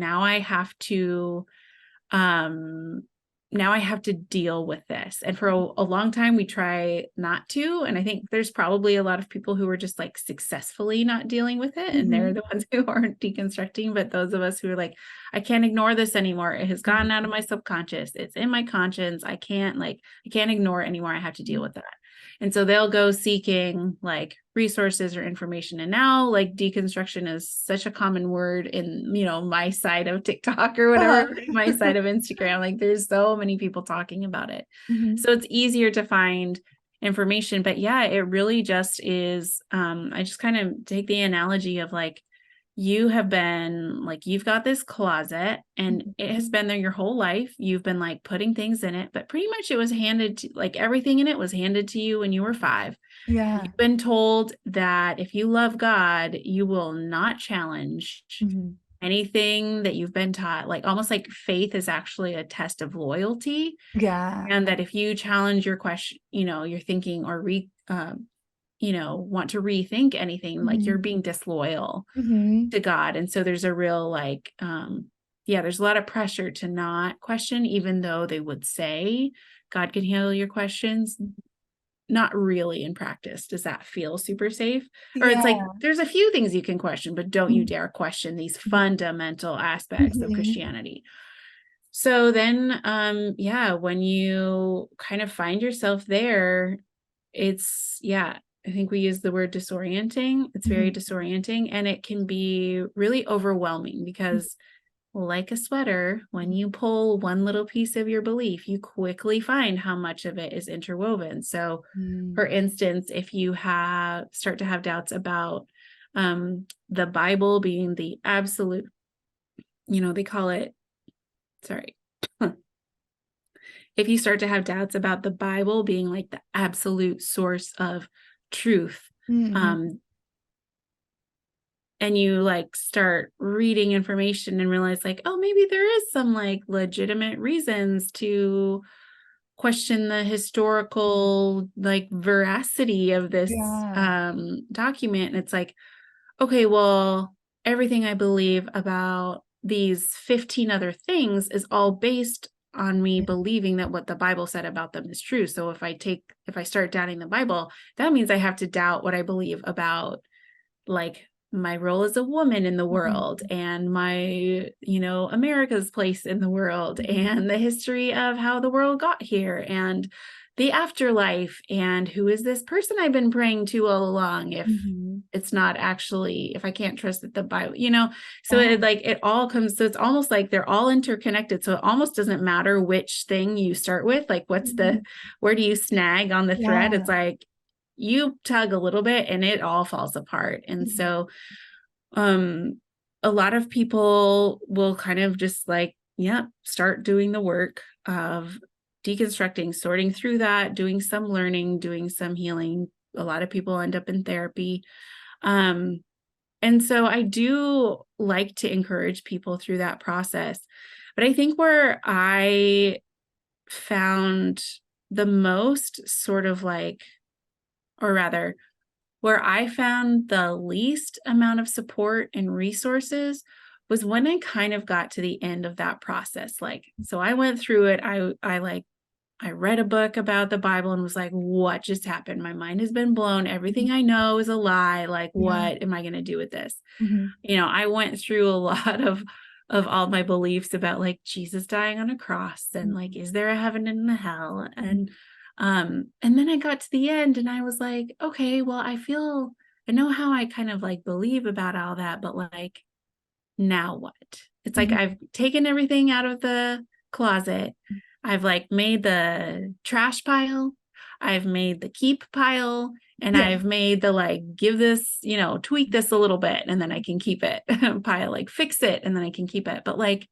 um now I have to deal with this. And for a long time we try not to. And I think there's probably a lot of people who are just like successfully not dealing with it, and they're Mhm. the ones who aren't deconstructing. But those of us who are like, I can't ignore this anymore. It has gotten out of my subconscious. It's in my conscience. I can't ignore it anymore. I have to deal with that. And so they'll go seeking like resources or information. And now like deconstruction is such a common word in, my side of TikTok or whatever, Uh-huh. my side of Instagram. Like there's so many people talking about it. Mhm. So it's easier to find information. But yeah, it really just is. I just kind of take the analogy of like, you have been like, you've got this closet and Mhm. it has been there your whole life. You've been like putting things in it, but pretty much it was handed to, like, everything in it was handed to you when you were 5. Yeah. You've been told that if you love God, you will not challenge Mhm. anything that you've been taught. Like, almost like faith is actually a test of loyalty. Yeah. And that if you challenge your question, your thinking, or want to rethink anything, like, you're Mhm. being disloyal Mhm. to God. And so there's a real like, yeah, there's a lot of pressure to not question, even though they would say God can handle your questions. Not really in practice does that feel super safe. Or it's like, Yeah. there's a few things you can question, but don't you Mhm. dare question these fundamental aspects of Mhm. Christianity. So then, yeah, when you kind of find yourself there, yeah, I think we use the word disorienting. It's very Mhm. disorienting, and it can be really overwhelming because, like a sweater, when you pull one little piece of your belief, you quickly find how much of it is interwoven. So, Mhm. for instance, if you start to have doubts about, the Bible being the absolute, they call it, sorry. If you start to have doubts about the Bible being like the absolute source of truth, Mhm. um, and you like start reading information and realize like, oh, maybe there is some like legitimate reasons to question the historical like veracity of this Yeah. document. And it's like, okay, well, everything I believe about these 15 other things is all based on me Yeah. believing that what the Bible said about them is true. So if I start doubting the Bible, that means I have to doubt what I believe about like my role as a woman in the Mhm. world, and my, America's place in the world, Mhm. and the history of how the world got here, and the afterlife, and who is this person I've been praying to all along, Mhm. if I can't trust that the Bible, so Yeah. it all comes, so it's almost like they're all interconnected. So it almost doesn't matter which thing you start with, like Mhm. where do you snag on the thread? It's Yeah. like you tug a little bit and it all falls apart. And Mhm. so um a lot of people will kind of just like, yeah, start doing the work of deconstructing, sorting through that, doing some learning, doing some healing. A lot of people end up in therapy. um and so I do like to encourage people through that process. But I think where I found the most sort of like, or rather, where I found the least amount of support and resources was when I kind of got to the end of that process. Like, so I went through it. I read a book about the Bible and was like, what just happened? My mind has been blown. Everything I know is a lie. Like, Yeah. what am I going to do with this? Mhm. I went through a lot of all my beliefs about like Jesus dying on a cross and like, is there a heaven and a hell? And then I got to the end and I was like, okay, well, I know how I kind of like believe about all that, but like, now what? It's like Mhm. I've taken everything out of the closet. I've like made the trash pile. I've made the keep pile. And Yeah. I've made the like, give this, tweak this a little bit and then I can keep it pile, like fix it and then I can keep it. But like,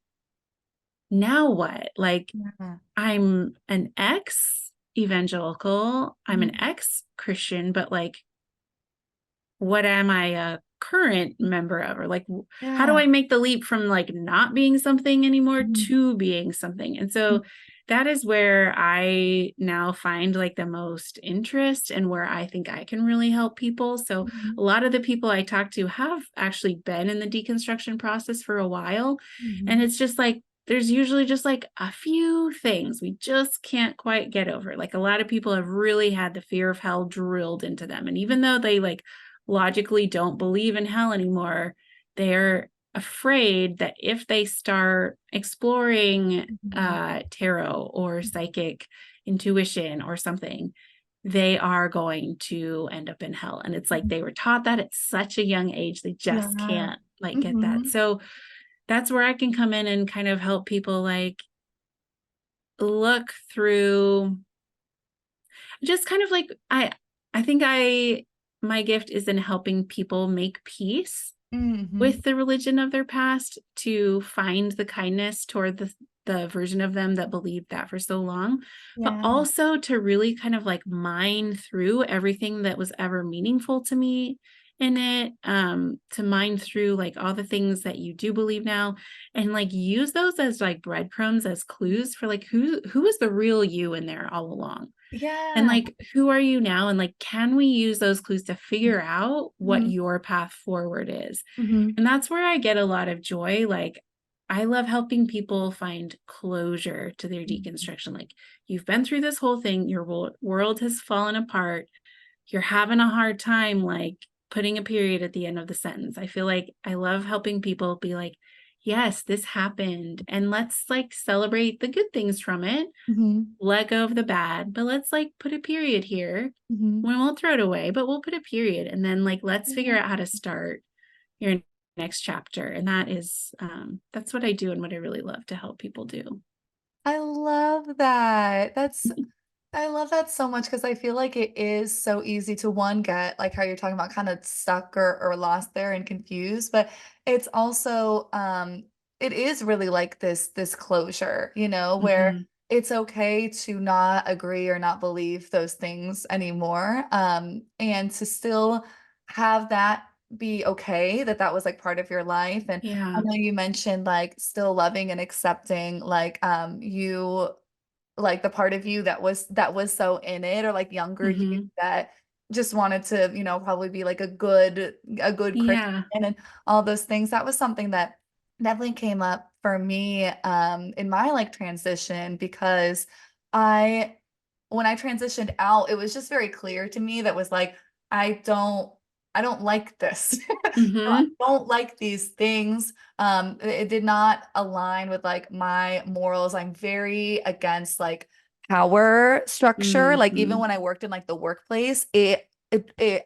now what? Like, Yeah. I'm an ex-Evangelical, I'm Mhm. an ex-Christian, but like, what am I a current member of? Or like, how do Yeah. I make the leap from like not being something anymore Mhm. to being something? And so that is where I now find like the most interest and where I think I can really help people. So Mhm. a lot of the people I talk to have actually been in the deconstruction process for a while. And Mhm. it's just like, there's usually just like a few things we just can't quite get over. Like a lot of people have really had the fear of hell drilled into them. And even though they like logically don't believe in hell anymore, they're afraid that if they start exploring Mhm. tarot or psychic intuition or something, they are going to end up in hell. And it's like they were taught that at such a young age, they just Yeah. can't like get that. Mhm. So that's where I can come in and kind of help people like look through just kind of like I think my gift is in helping people make peace Mhm. with the religion of their past, to find the kindness toward the version of them that believed that for so long, but Yeah. also to really kind of like mine through everything that was ever meaningful to me in it, to mine through like all the things that you do believe now and like use those as like breadcrumbs, as clues for like who is the real you in there all along. And Yeah. like, who are you now? And like, can we use those clues to figure out what Mhm. your path forward is? Mhm. And that's where I get a lot of joy. Like, I love helping people find closure to their deconstruction. Like, you've been through this whole thing, your world has fallen apart, you're having a hard time, like, putting a period at the end of the sentence. I feel like I love helping people be like, yes, this happened. And let's like celebrate the good things from it, Mhm. let go of the bad, but let's like put a period here. Mhm. We won't throw it away, but we'll put a period. And then like let's figure Yeah. out how to start your next chapter. And that is that's what I do and what I really love to help people do. I love that. I love that so much because I feel like it is so easy to one get like how you're talking about kind of stuck or lost there and confused, but it's also it is really like this closure, where Mm-hmm. it's okay to not agree or not believe those things anymore. And to still have that be okay that that was like part of your life. And I Yeah. know you mentioned like still loving and accepting like you like the part of you that was so in it, or like younger you Mm-hmm. that just wanted to, probably be like a good Christian Yeah. and all those things. That was something that definitely came up for me in my like transition because I when I transitioned out, it was just very clear to me that was like, I don't I don't like this. I Mm-hmm. don't like these things. It did not align with like my morals. I'm very against like power structure. Like even Mm-hmm. when I worked in like the workplace, it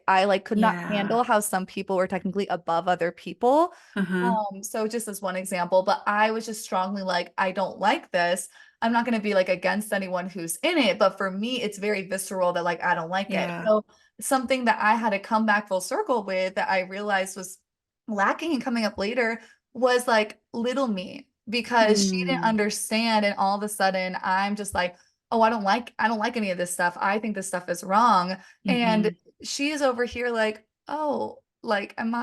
I like could not Yeah. handle how some people were technically above other people. Uh-huh. So just as one example, but I was just strongly like, I don't like this. I'm not going to be like against anyone who's in it, but for me, it's very visceral that like I don't like it. Yeah. So something that I had to come back full circle with that I realized was lacking and coming up later was like little me because she didn't Mm. understand, and all of a sudden I'm just like, oh, I don't like any of this stuff. I think this stuff is wrong. And Mm-hmm. she's over here like, oh, like am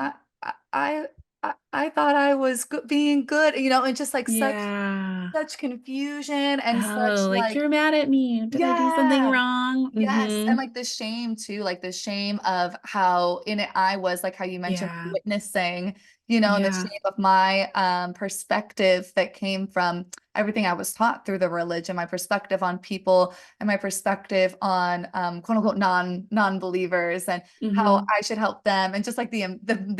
I I thought I was being good, and just like Yeah. such confusion and such Oh, like, like, you're mad at me. Did I do something yeah. wrong? Yes, and, Mhm. like, the shame too, like, the shame of how in it I was, like, how you mentioned Yeah. witnessing, and the Yeah. shame of my, perspective that came from everything I was taught through the religion, my perspective on people and my perspective on, quote, unquote, non-believers and how Mhm. I should help them, and just, like, the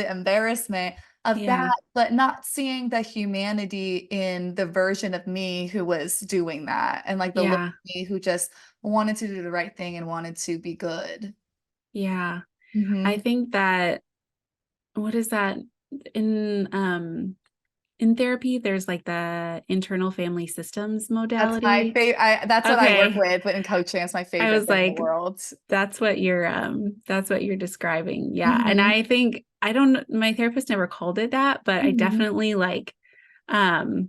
embarrassment of Yeah. that, but not seeing the humanity in the version of me who was doing that, and, like, the little Yeah. me who just wanted to do the right thing and wanted to be good. Yeah. I Mhm. think that what is that in in therapy there's like the internal family systems That's my modality. favorite. That's what I work Okay. with, but in coaching, it's my I favorite was thing in the like, world. that's what you're describing. Yeah. And Mhm. I think I don't my therapist never called it that, but I Mhm. definitely like um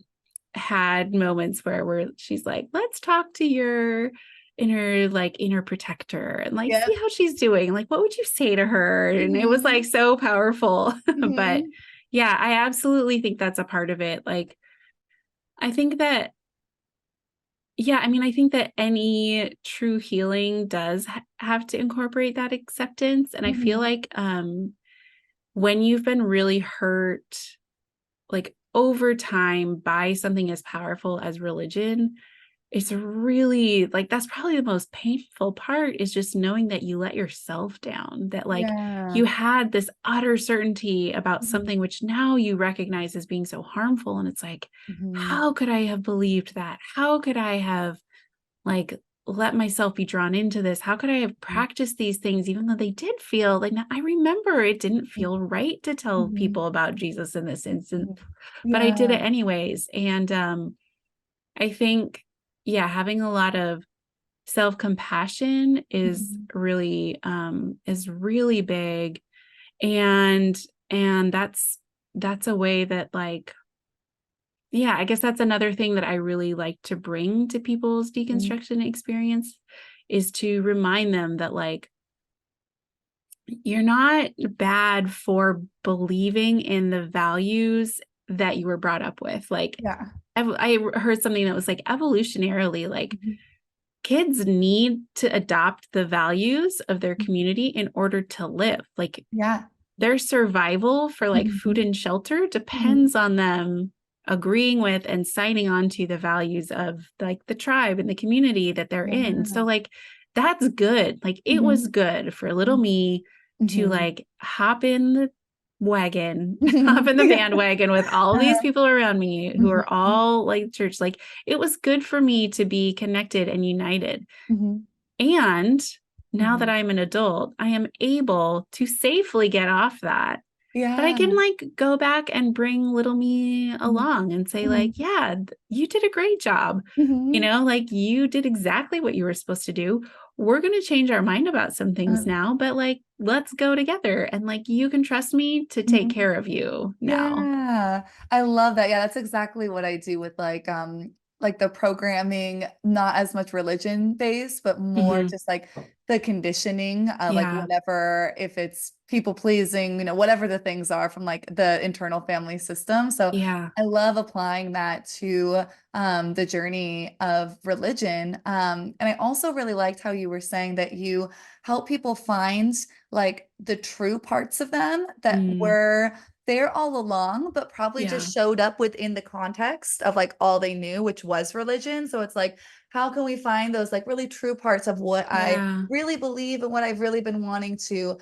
had moments where she's like, let's talk to your inner protector and like see Yep. how she's doing. Like, what would you say to her? And it was like Mhm. so powerful. But Mhm. yeah, I absolutely think that's a part of it. Like, I think that yeah, I mean, I think that any true healing does have to incorporate that acceptance. And I feel Mhm. like when you've been really hurt, like over time by something as powerful as religion, it's really like that's probably the most painful part is just knowing that you let yourself down, that like Yeah. you had this utter certainty about Mhm. something which now you recognize as being so harmful. And it's like, Mhm. how could I have believed that? How could I have like let myself be drawn into this? How could I have practiced these things even though they did feel like I remember it didn't Mhm. feel right to tell Mhm. people about Jesus in this instance, Mhm. but I did Yeah. it anyways. And I think yeah, having a lot of self-compassion Mhm. is really big. And and that's a way that like yeah, I guess that's another thing that I really like to bring to people's Mhm. deconstruction experience is to remind them that like you're not bad for believing in the values that you were brought up with. Like Yeah. I heard something that was like evolutionarily like Mhm. kids need to adopt the values of their Mhm. community in order to live. Like Yeah. their survival for like food Mhm. and shelter Mhm. depends on them agreeing with and signing on to the values of like the tribe and the community that they're in. So Yeah. like that's good. Like it Mhm. was good for little Mhm. me to Mhm. like hop in the wagon, hop Mhm. in the Yeah. bandwagon with all these Uh-huh. people around me who are Mhm. all like church. Like it was good for me to be connected and united. Mhm. And now that Mhm. I'm an adult, I am able to safely get off that. But I Yeah. can like go back and bring little me Mhm. along and say Mhm. like, yeah, you did a great job. Mhm. Like you did exactly what you were supposed to do. We're going to change our mind about some things Uh, now, but like let's go together and like you can trust me to take mhm. care of you now. Yeah, I love that. Yeah, that's exactly what I do with like the programming, not as much religion based, but more Mhm. just like the conditioning of like Yeah. whatever, if it's people pleasing, whatever the things are from like the internal family system. So Yeah. I love applying that to the journey of religion. And I also really liked how you were saying that you help people find like the true parts of them that Mm. were there all along, but probably Yeah. just showed up within the context of like all they knew, which was religion. So it's like, how can we find those like really true parts of what I Yeah. really believe and what I've really been wanting to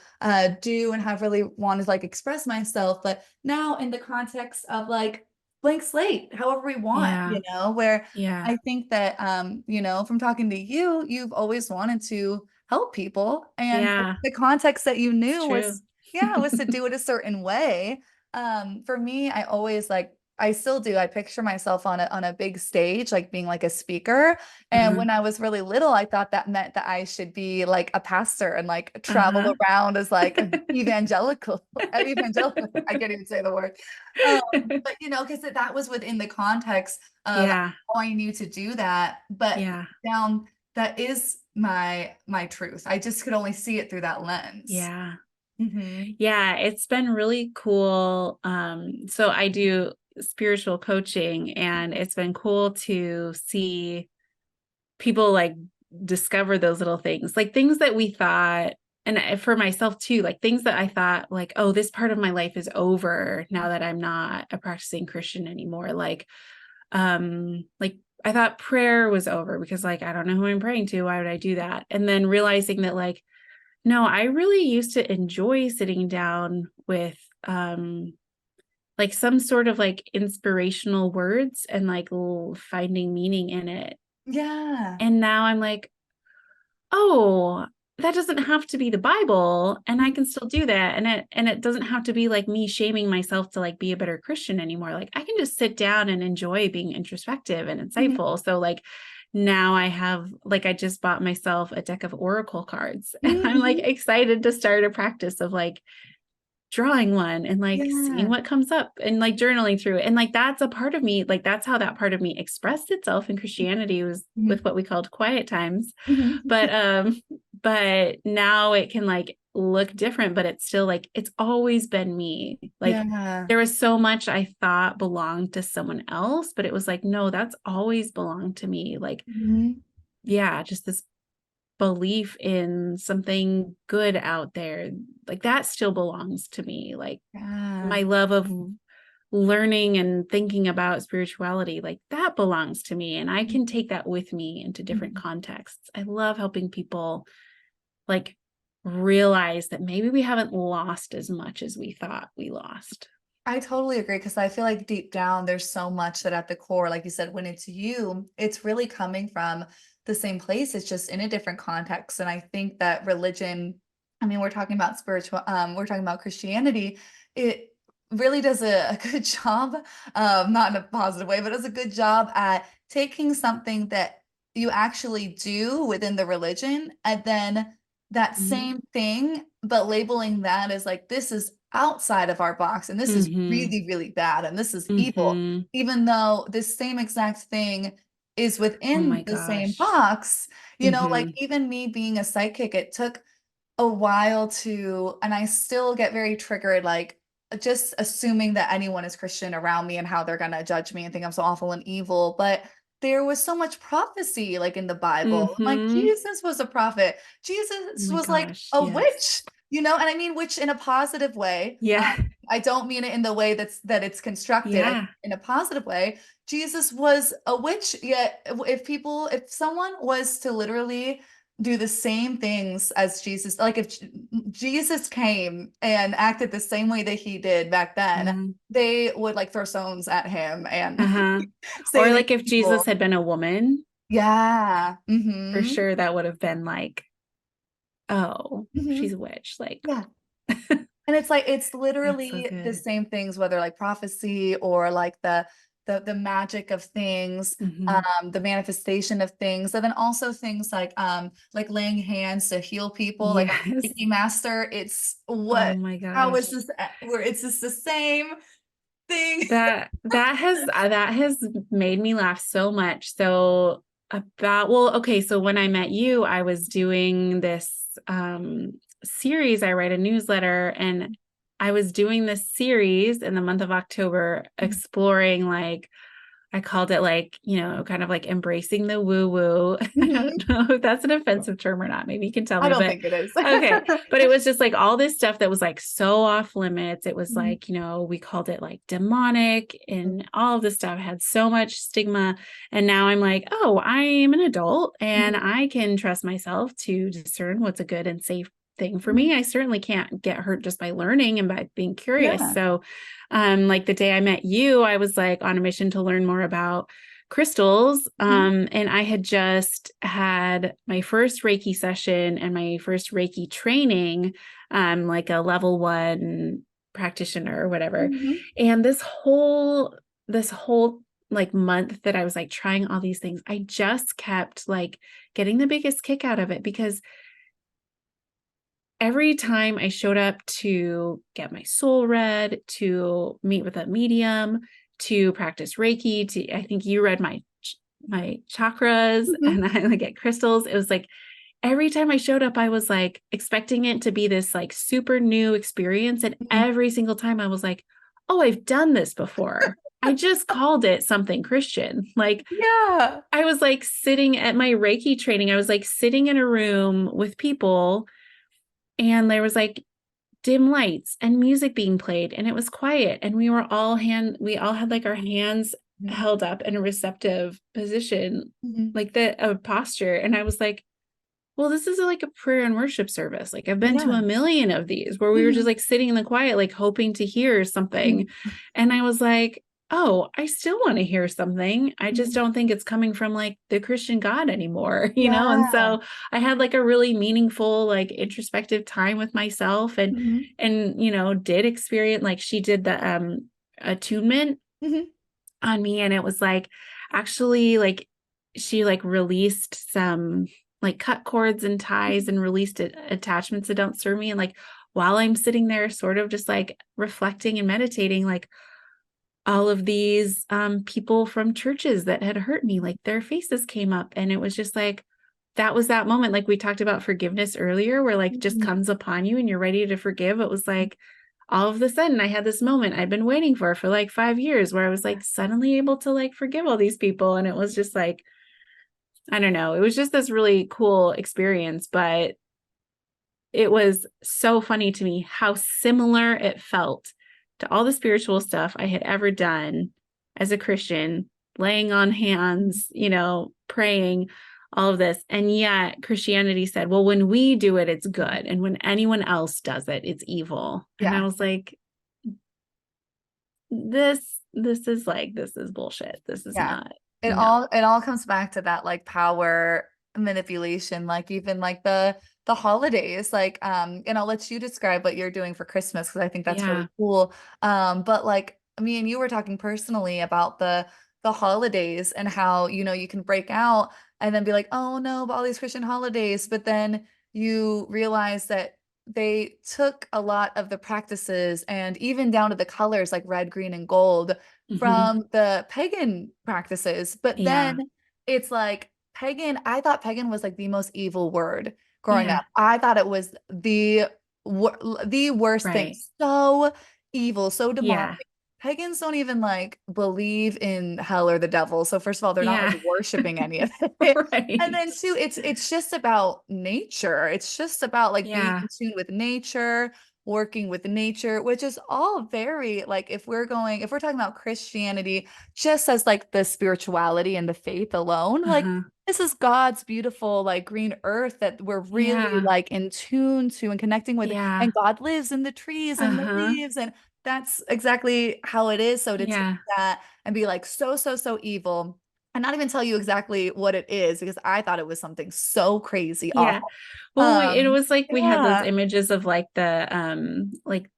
do and have really wanted to like express myself, but now in the context of like blank slate, however we want, Yeah. where Yeah. I think that from talking to you, you've always wanted to help people. And Yeah. the context that you It's knew true. was, yeah, was to do it a certain way. For me, I always like I still do. I picture myself on a big stage, like being like a speaker. And Uh-huh. when I was really little, I thought that meant that I should be like a pastor and like travel Uh-huh. around as like an evangelical. I can't even say the word. But because that was within the context of Yeah. how I knew to do that. But Yeah. down that is my truth. I just could only see it through that lens. Yeah. Mhm. Yeah, it's been really cool. So I do spiritual coaching, and it's been cool to see people like discover those little things, like things that we thought, and for myself too, like things that I thought like, oh, this part of my life is over now that I'm not a practicing Christian anymore. Like I thought prayer was over because like, I don't know who I'm praying to. Why would I do that? And then realizing that like, no, I really used to enjoy sitting down with, like some sort of like inspirational words and like finding meaning in it. Yeah. And now I'm like, oh, that doesn't have to be the Bible, and I Mhm. can still do that. And it doesn't have to be like me shaming myself to like be a better Christian anymore. Like I can just sit down and enjoy being introspective and Mhm. insightful. So like now I have like I just bought myself a deck of oracle cards and I'm like Mhm. excited to start a practice of like drawing one and like seeing Yeah. what comes up and like journaling through it. And like that's a part of me, like that's how that part of me expressed itself in Christianity, was with Mhm. what we called quiet times. Mhm. But now it can like look different, but it's still like it's always been me. Like Yeah. there was so much I thought belonged to someone else, but it was like, no, that's always belonged to me. Like, Mhm. yeah, just this belief in something good out there, like that still belongs to me. Like Yeah. my love of learning and thinking about spirituality, like that belongs to me, and I can take that with me into different Mhm. contexts. I love helping people like realize that maybe we haven't lost as much as we thought we lost. I totally agree because I feel like deep down there's so much that at the core, like you said, when it's you, it's really coming from the same place. It's just in a different context. And I think that religion, I mean, we're talking about we're talking about Christianity. It really does a good job, not in a positive way, but does a good job at taking something that you actually do within the religion and then that Mhm. same thing, but labeling that as like, this is outside of our box and this is Mhm. really, really bad and this is evil, Mhm. even though this same exact thing is Oh my within the same gosh. box. Like Mhm. even me being a psychic, it took a while to, and I still get very triggered, like just assuming that anyone is Christian around me and how they're gonna judge me and think I'm so awful and evil. But there was so much prophecy like in the Bible. Like Mhm. Jesus was a prophet. Oh Jesus my was like gosh, a yes. witch, and I mean witch in a positive way. Yeah. I don't mean it in the way that it's constructed. Yeah. In a positive way. Jesus was a witch, yet if someone was to literally do the same things as Jesus. Like if Jesus came and acted the same way that he did back then, Uh-huh. they would like throw stones at him and Uh-huh. say Or that like if he's evil. Jesus had been a woman, Yeah. for Mm-hmm. sure that would have been like, oh, Mm-hmm. she's a witch. Like, Yeah. And it's like it's that's so literally the good. same things, whether like prophecy or like the magic of things, Hmm. the manifestation of things, and then also things like laying hands to heal people, like a Yes. Reiki master. It's Oh what my how is gosh. this where it's just the same thing. That has made me laugh so much. So okay, so when I met you, I was doing this series. I write a newsletter, and I was doing this series in the month of October, exploring like I called it like, kind of like embracing the woo woo. I Mhm. don't know if that's an offensive term or not. Maybe you can tell I me, don't but think it is. okay. But it was just like all this stuff that was like so off limits. It was Mhm. like, we called it like demonic, and all of this stuff had so much stigma. And now I'm like, oh, I am an adult and Mhm. I can trust myself to discern what's a good and safe thing for Mhm. me. I certainly can't get hurt just by learning and by being curious. Yeah. So like the day I met you, I was like on a mission to learn more about crystals. Mhm. And I had just had my first Reiki session and my first Reiki training, like a level 1 practitioner or whatever. Mhm. And this whole like month that I was like trying all these things, I just kept like getting the biggest kick out of it, because every time I showed up to get my soul read, to meet with a medium, to practice Reiki, I think you read my chakras, Mhm. and I like get crystals. It was like every time I showed up, I was like expecting it to be this like super new experience. And Mhm. every single time I was like, oh, I've done this before. I just called it something Christian. Like Yeah. I was like sitting at my Reiki training, I was like sitting in a room with people, and there was like dim lights and music being played, and it was quiet, and we all had like our hands Mhm. held up in a receptive position, Mhm. like the a posture. And I was like, well, this is like a prayer and worship service. Like I've been to Yeah. a million of these where we were just Mhm. like sitting in the quiet, like hoping to hear something. Mhm. And I was like, oh, I still want to hear something. I just Mhm. don't think it's coming from like the Christian God anymore, you know? And Yeah. so I had like a really meaningful, like introspective time with myself, Mhm. you know, did experience, like she did the attunement Mhm. on me, and it was like actually like she like released some like cut cords and ties and released attachments that don't serve me. And like while I'm sitting there sort of just like reflecting and meditating, like all of these people from churches that had hurt me, like their faces came up, and it was just like that was that moment, like we talked about forgiveness earlier, where like just Mhm. comes upon you and you're ready to forgive. It was like all of a sudden I had this moment I've been waiting for like 5 years, where I was like suddenly able to like forgive all these people. And it was just like, I don't know, it was just this really cool experience. But it was so funny to me how similar it felt to all the spiritual stuff I had ever done as a Christian, laying on hands, you know, praying, all of this. And yet Christianity said, well, when we do it, it's good. And when anyone else does it, it's evil. And I Yeah. was like, this is bullshit. This is Yeah. not, It no. all comes back to that like power manipulation, like even like the holidays, like and I'll let you describe what you're doing for Christmas because I think that's really Yeah. cool. But like me and you were talking personally about the holidays and how, you know, you can break out and then be like, oh no, but all these Christian holidays, but then you realize that they took a lot of the practices and even down to the colors like red, green, and gold Hmm. from the pagan practices. But then Yeah. it's like pagan, I thought pagan was like the most evil word growing Yeah. up. I thought it was the worst thing. Right. So evil, so demonic. Yeah. Pagans don't even like believe in hell or the devil. So first of all, they're not like Yeah. worshiping any of it. And Right. then two, it's just about nature. It's just about like being Yeah. in tune with nature, working with nature, which is all very like if we're talking about Christianity just as like the spirituality and the faith alone, like Uh-huh. this is God's beautiful like green earth that we're really Yeah. like in tune to and connecting with. Yeah. And God lives in the trees and the Uh-huh. leaves. And that's exactly how it is. So to take Yeah. that and be like so evil and not even tell you exactly what it is because I thought it was something so crazy Yeah. awful. Well, it was like we had those Yeah. images of like the like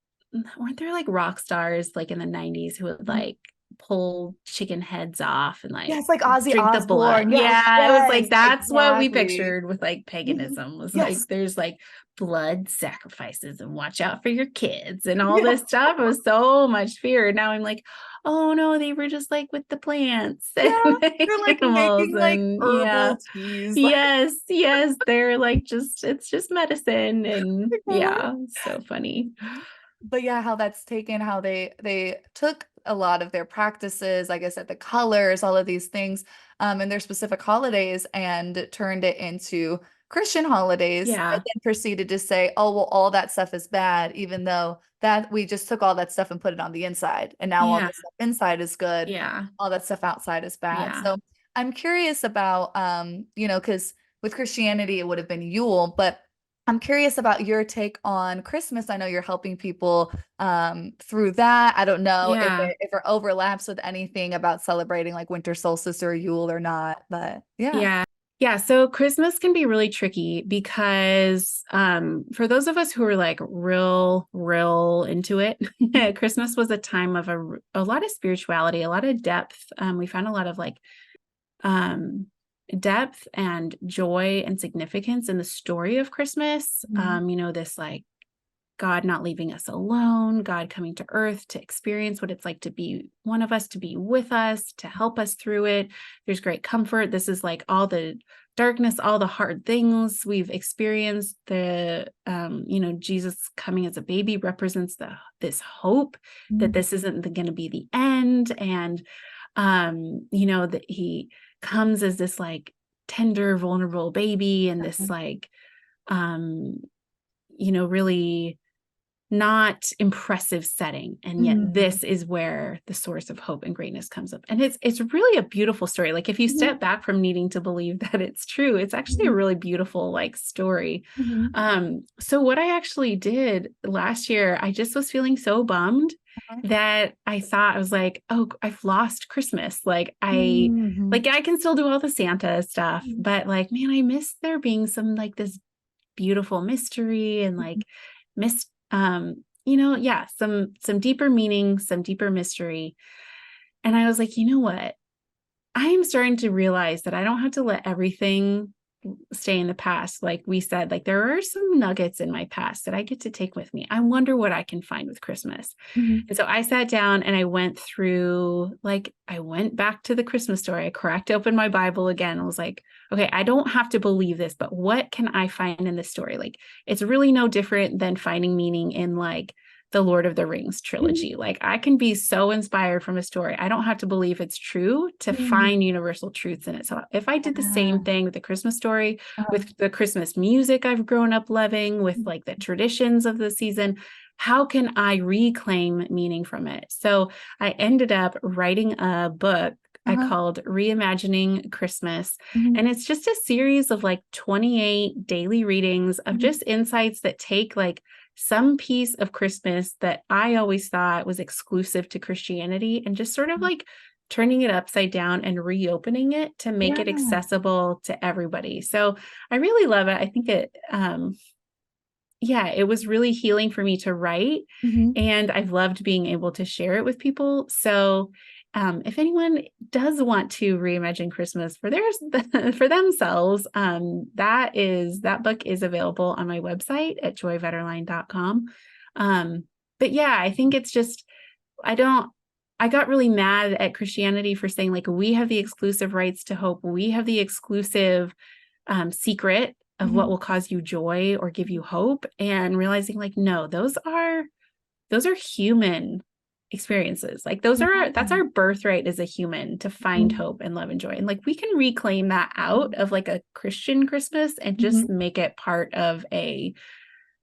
weren't there like rock stars like in the 90s who would Mhm. like pull chicken heads off and like Yes, like Ozzy drink the blood. Osbourne. Yes, Yeah, it was yes, like that's what we exactly. pictured with like Mhm. paganism, was like Yes. there's like blood sacrifices and watch out for your kids and all Yeah. this stuff. It was so much fear. Now I'm like, oh no, they were just like with the plants and Yeah. They're like animals. making like And yeah. herbal teas. Like, Yes, yes, they're like just it's just medicine. And what? yeah, so funny. But yeah, how that's taken, how they took a lot of their practices, like I said, the colors, all of these things, and their specific holidays, and turned it into Christian holidays, and Yeah. then proceeded to say, oh, well, all that stuff is bad, even though that we just took all that stuff and put it on the inside, and now all Yeah. the stuff inside is good, Yeah. all that stuff outside is bad. Yeah. So I'm curious about, you know, because with Christianity it would have been Yule, but I'm curious about your take on Christmas. I know you're helping people through that. I don't know Yeah. if it overlaps with anything about celebrating like winter solstice or Yule or not, but yeah. Yeah. Yeah. So Christmas can be really tricky because for those of us who are like real into it, Christmas was a time of a lot of spirituality, a lot of depth. We found a lot of like um depth and joy and significance in the story of Christmas. Mhm. You know, this like God not leaving us alone, God coming to earth to experience what it's like to be one of us, to be with us, to help us through it. There's great comfort. This is like all the darkness, all the hard things we've experienced, Jesus coming as a baby represents this hope that this isn't going to be the end. And, that he comes as this like tender, vulnerable baby and this like, really not impressive setting. And yet this is where the source of hope and greatness comes up. And it's really a beautiful story. Like if you step back from needing to believe that it's true, it's actually a really beautiful like story. So what I actually did last year, I just was feeling so bummed that I was like, oh, I've lost Christmas. Like I can still do all the Santa stuff, but like, man, I miss there being some like this beautiful mystery and like some deeper meaning, some deeper mystery. And I was like, you know what? I am starting to realize that I don't have to let everything stay in the past. Like we said, like there are some nuggets in my past that I get to take with me. I wonder what I can find with Christmas. And so I sat down and I went back to the Christmas story. I cracked open my Bible again and was like, okay, I don't have to believe this, but what can I find in this story? Like, it's really no different than finding meaning in like the Lord of the Rings trilogy. Like I can be so inspired from a story. I don't have to believe it's true to find universal truths in it. So if I did the same thing with the Christmas story, with the Christmas music I've grown up loving, with like the traditions of the season, how can I reclaim meaning from it? So I ended up writing a book I called Reimagining Christmas. And it's just a series of like 28 daily readings of just insights that take like some piece of Christmas that I always thought was exclusive to Christianity and just sort of like turning it upside down and reopening it to make it accessible to everybody. So I really love it. I think it was really healing for me to write, and I've loved being able to share it with people. So if anyone does want to reimagine Christmas for for themselves, that book is available on my website at joyvetterlein.com. But yeah, I think it's just, I got really mad at Christianity for saying like, we have the exclusive rights to hope. We have the exclusive secret of what will cause you joy or give you hope, and realizing like, no, those are human experiences. Like that's our birthright as a human, to find hope and love and joy. And like we can reclaim that out of like a Christian Christmas and just make it part of a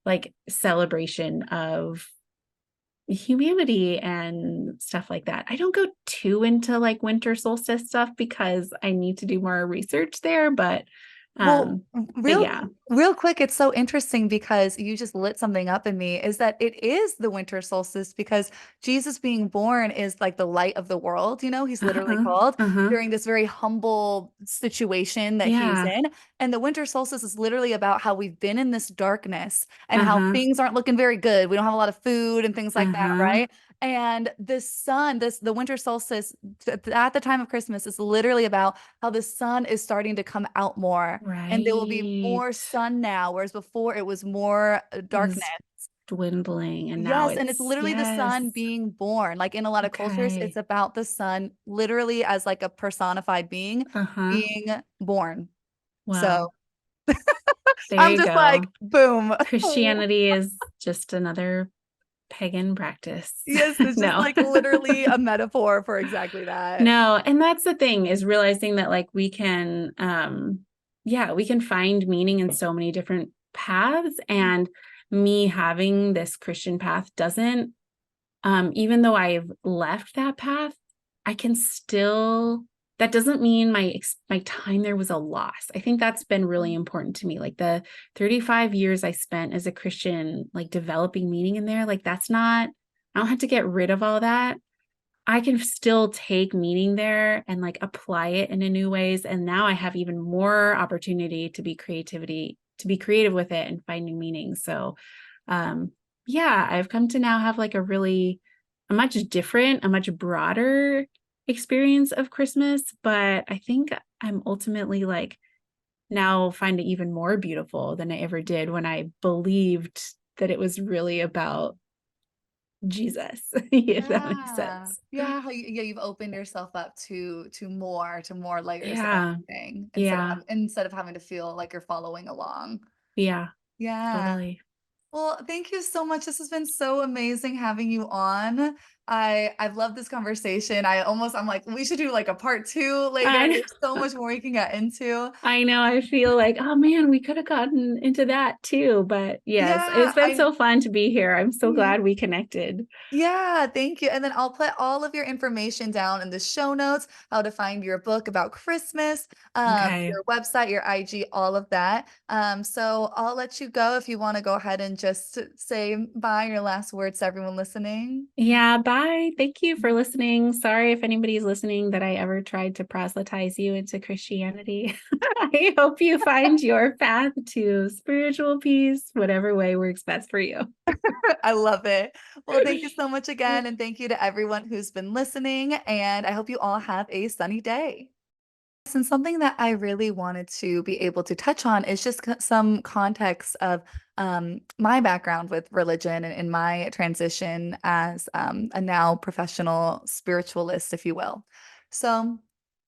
like celebration of humanity and stuff like that. I don't go too into like winter solstice stuff because I need to do more research there, but Well, yeah. real quick, it's so interesting because you just lit something up in me, is that it is the winter solstice because Jesus being born is like the light of the world, he's literally called during this very humble situation that he's Yeah. in. And the winter solstice is literally about how we've been in this darkness and how things aren't looking very good. We don't have a lot of food and things like that, right? And the winter solstice at the time of Christmas is literally about how the sun is starting to come out more, and there will be Right. more sun now, whereas before it was more It darkness. was dwindling and now Yes, and it's it's, literally the yes. sun being born. Like in a lot of cultures, it's Okay. about the sun literally as like a personified being being born. Wow. So There I'm you just like, go. boom. Christianity is just another pagan practice. Yes, it's just No. like literally a metaphor for exactly that. No, and that's the thing, is realizing that like we can we can find meaning in so many different paths, and me having this Christian path doesn't, even though I've left that path, I can still, that doesn't mean my time there was a loss. I think that's been really important to me. Like the 35 years I spent as a Christian, like developing meaning in there, like that's not, I don't have to get rid of all that. I can still take meaning there and like apply it in a new ways. And now I have even more opportunity to be creative with it and find new meanings. So, I've come to now have like a much different, a much broader experience of Christmas. But I think I'm ultimately like now find it even more beautiful than I ever did when I believed that it was really about Jesus, if that makes Yeah. sense. Yeah, yeah, you've opened yourself up to more layers of Yeah. everything Yeah. instead of having to feel like you're following along. Yeah. Yeah. Totally. Well, thank you so much. This has been so amazing having you on. I've loved this conversation. I'm like, we should do like a part two later. I There's so much more we can get into. I know. I feel like, oh man, we could have gotten into that too. But yes, it's Yeah, been so fun to be here. I'm so mhm. glad we connected. Yeah, thank you. And then I'll put all of your information down in the show notes, how to find your book about Christmas, Okay. your website, your IG, all of that. So I'll let you go if you want to go ahead and just say bye, your last words to everyone listening. Yeah. Bye. Thank you for listening. Sorry if anybody's listening that I ever tried to proselytize you into Christianity. I hope you find your path to spiritual peace, whatever way works best for you. I love it. Well, thank you so much again. And thank you to everyone who's been listening. And I hope you all have a sunny day. And something that I really wanted to be able to touch on is just some context of my background with religion and my transition as a now professional spiritualist, if you will. So,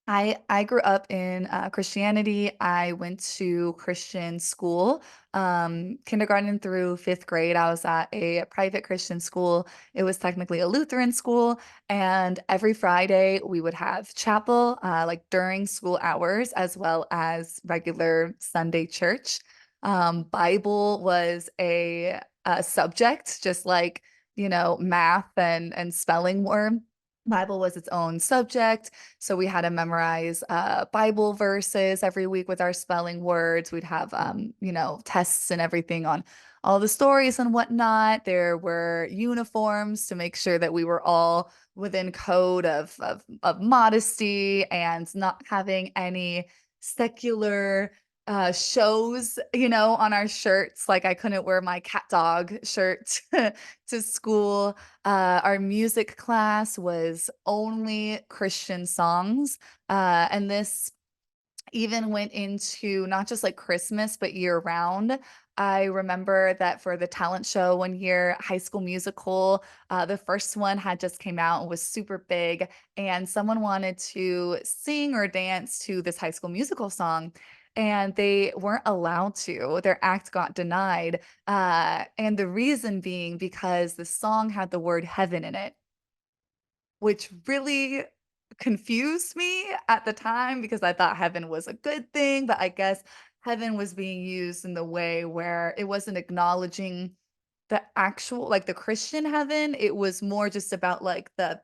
I grew up in Christianity. I went to Christian school, kindergarten through fifth grade. I was at a private Christian school. It was technically a Lutheran school, and every Friday we would have chapel, like during school hours, as well as regular Sunday church. Bible was a subject, just like math and spelling were. Bible was its own subject. So we had to memorize Bible verses every week with our spelling words. We'd have, tests and everything on all the stories and whatnot. There were uniforms to make sure that we were all within code of modesty and not having any secular shows, on our shirts. Like I couldn't wear my cat dog shirt to school. Our music class was only Christian songs. And this even went into not just like Christmas, but year round. I remember that for the talent show one year, High School Musical, the first one had just came out and was super big, and someone wanted to sing or dance to this High School Musical song. And they weren't allowed to. Their act got denied. And the reason being because the song had the word heaven in it, which really confused me at the time because I thought heaven was a good thing, but I guess heaven was being used in the way where it wasn't acknowledging the actual, like the Christian heaven. It was more just about like the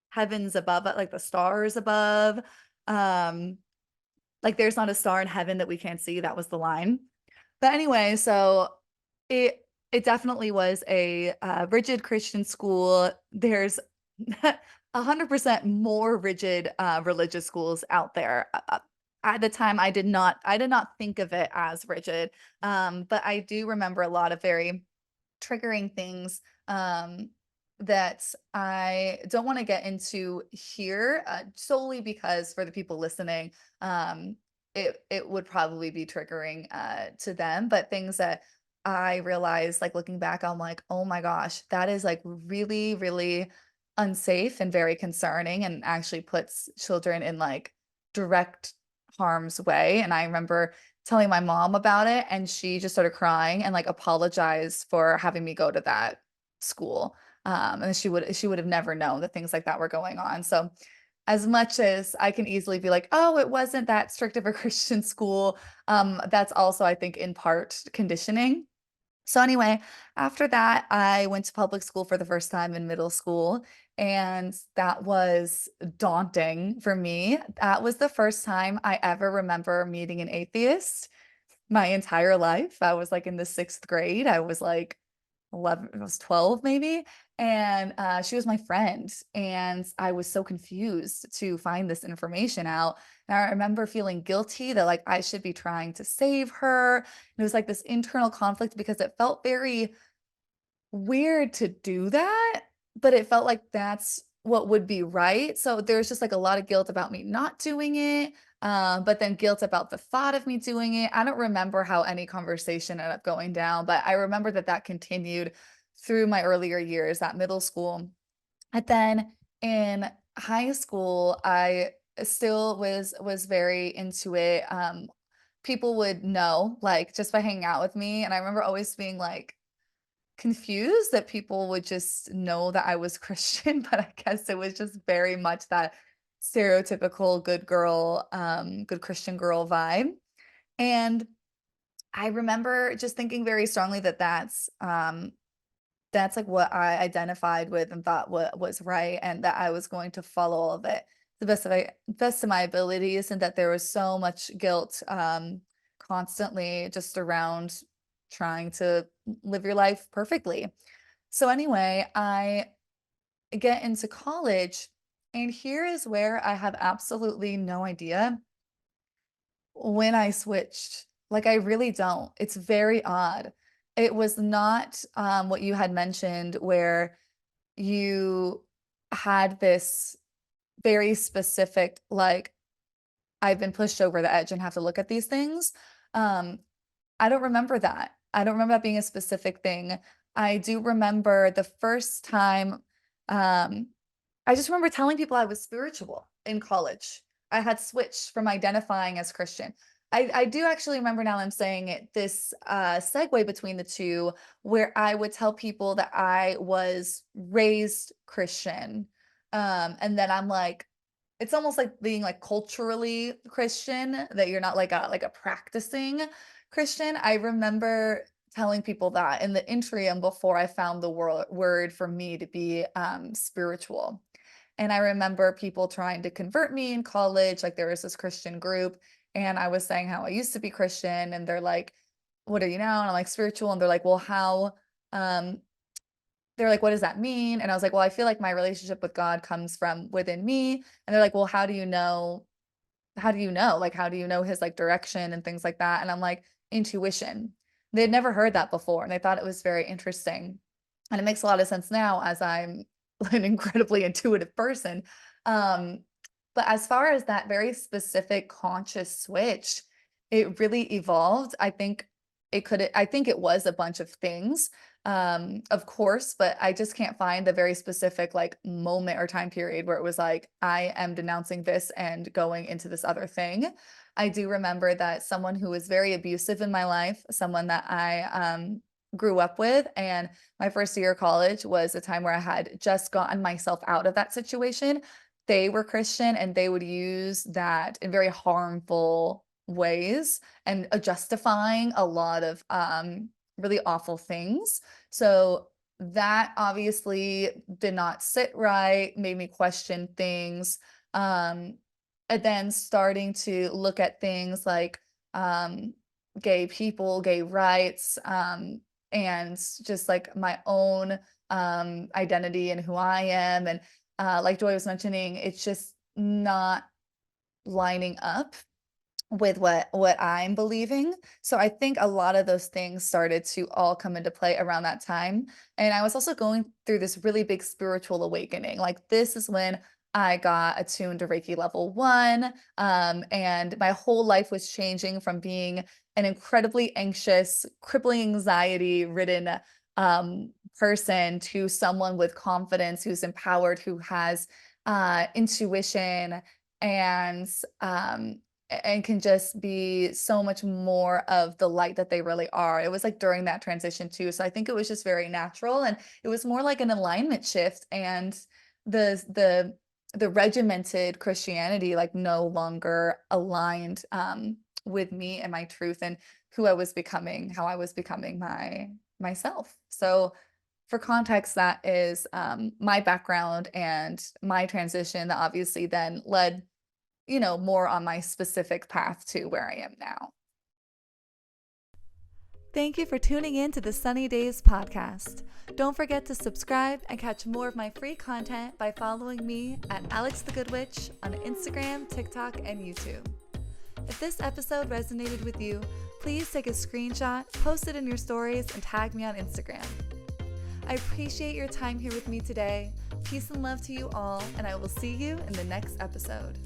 heavens above, like the stars above. Um, like there's not a star in heaven that we can't see. That was the line. But anyway, so it definitely was a rigid Christian school. There's 100% more rigid religious schools out there. At the time, I did not think of it as rigid, but I do remember a lot of very triggering things that I don't want to get into here, solely because for the people listening, it would probably be triggering to them. But things that I realized, like looking back, I'm like, oh my gosh, that is like really, really unsafe and very concerning, and actually puts children in like direct harm's way. And I remember telling my mom about it, and she just started crying and like apologized for having me go to that school. And she would have never known that things like that were going on. So as much as I can easily be like, oh, it wasn't that strict of a Christian school, that's also, I think, in part conditioning. So anyway, after that, I went to public school for the first time in middle school, and that was daunting for me. That was the first time I ever remember meeting an atheist my entire life. I was like in the sixth grade. I was like 11, I was 12 maybe. And she was my friend. And I was so confused to find this information out. And I remember feeling guilty that like I should be trying to save her. And it was like this internal conflict because it felt very weird to do that, but it felt like that's what would be right. So there's just like a lot of guilt about me not doing it, but then guilt about the thought of me doing it. I don't remember how any conversation ended up going down, but I remember that that continued through my earlier years at middle school. And then in high school, I still was very into it. People would know, like, just by hanging out with me, and I remember always being, like, confused that people would just know that I was Christian, but I guess it was just very much that stereotypical good girl, good Christian girl vibe. And I remember just thinking very strongly that that's like what I identified with and thought what was right, and that I was going to follow all of it to the best of my abilities, and that there was so much guilt constantly just around trying to live your life perfectly. So anyway, I get into college, and here is where I have absolutely no idea when I switched. Like, I really don't. It's very odd. It was not what you had mentioned, where you had this very specific, like, I've been pushed over the edge and have to look at these things. Um, I don't remember that. I don't remember that being a specific thing. I do remember the first time, um, I just remember telling people I was spiritual in college. I had switched from identifying as Christian. I do actually remember, now I'm saying it, this segue between the two, where I would tell people that I was raised Christian. And then I'm like, it's almost like being like culturally Christian, that you're not like a practicing Christian. I remember telling people that in the interim before I found the word for me to be spiritual. And I remember people trying to convert me in college. Like, there was this Christian group, and I was saying how I used to be Christian, and they're like, "What are you now?" And I'm like, "Spiritual." And they're like, "Well, how?" Um, they're like, "What does that mean?" And I was like, "Well, I feel like my relationship with God comes from within me." And they're like, "Well, how do you know? How do you know? Like, how do you know his like direction and things like that?" And I'm like, "Intuition." They'd never heard that before, and they thought it was very interesting. And it makes a lot of sense now, as I'm an incredibly intuitive person. Um, but as far as that very specific conscious switch, it really evolved. I think it was a bunch of things, of course, but I just can't find the very specific like moment or time period where it was like, I am denouncing this and going into this other thing. I do remember that someone who was very abusive in my life, someone that I grew up with, and my first year of college was a time where I had just gotten myself out of that situation. They were Christian, and they would use that in very harmful ways, and justifying a lot of really awful things. So that obviously did not sit right, made me question things. Um, and then starting to look at things like gay people, gay rights, and just like my own identity and who I am. And like Joy was mentioning, it's just not lining up with what I'm believing. So I think a lot of those things started to all come into play around that time. And I was also going through this really big spiritual awakening. Like, this is when I got attuned to Reiki level 1. And my whole life was changing from being an incredibly anxious, crippling anxiety ridden person to someone with confidence, who's empowered, who has intuition, and um and can just be so much more of the light that they really are. It was like during that transition too. So I think it was just very natural, and it was more like an alignment shift, and the the the regimented Christianity like no longer aligned with me and my truth and who I was becoming, how I was becoming myself. So for context, that is my background and my transition that obviously then led, more on my specific path to where I am now. Thank you for tuning in to the Sunny Days podcast. Don't forget to subscribe and catch more of my free content by following me at Alex the Good Witch on Instagram, TikTok, and YouTube. If this episode resonated with you, please take a screenshot, post it in your stories, and tag me on Instagram. I appreciate your time here with me today. Peace and love to you all, and I will see you in the next episode.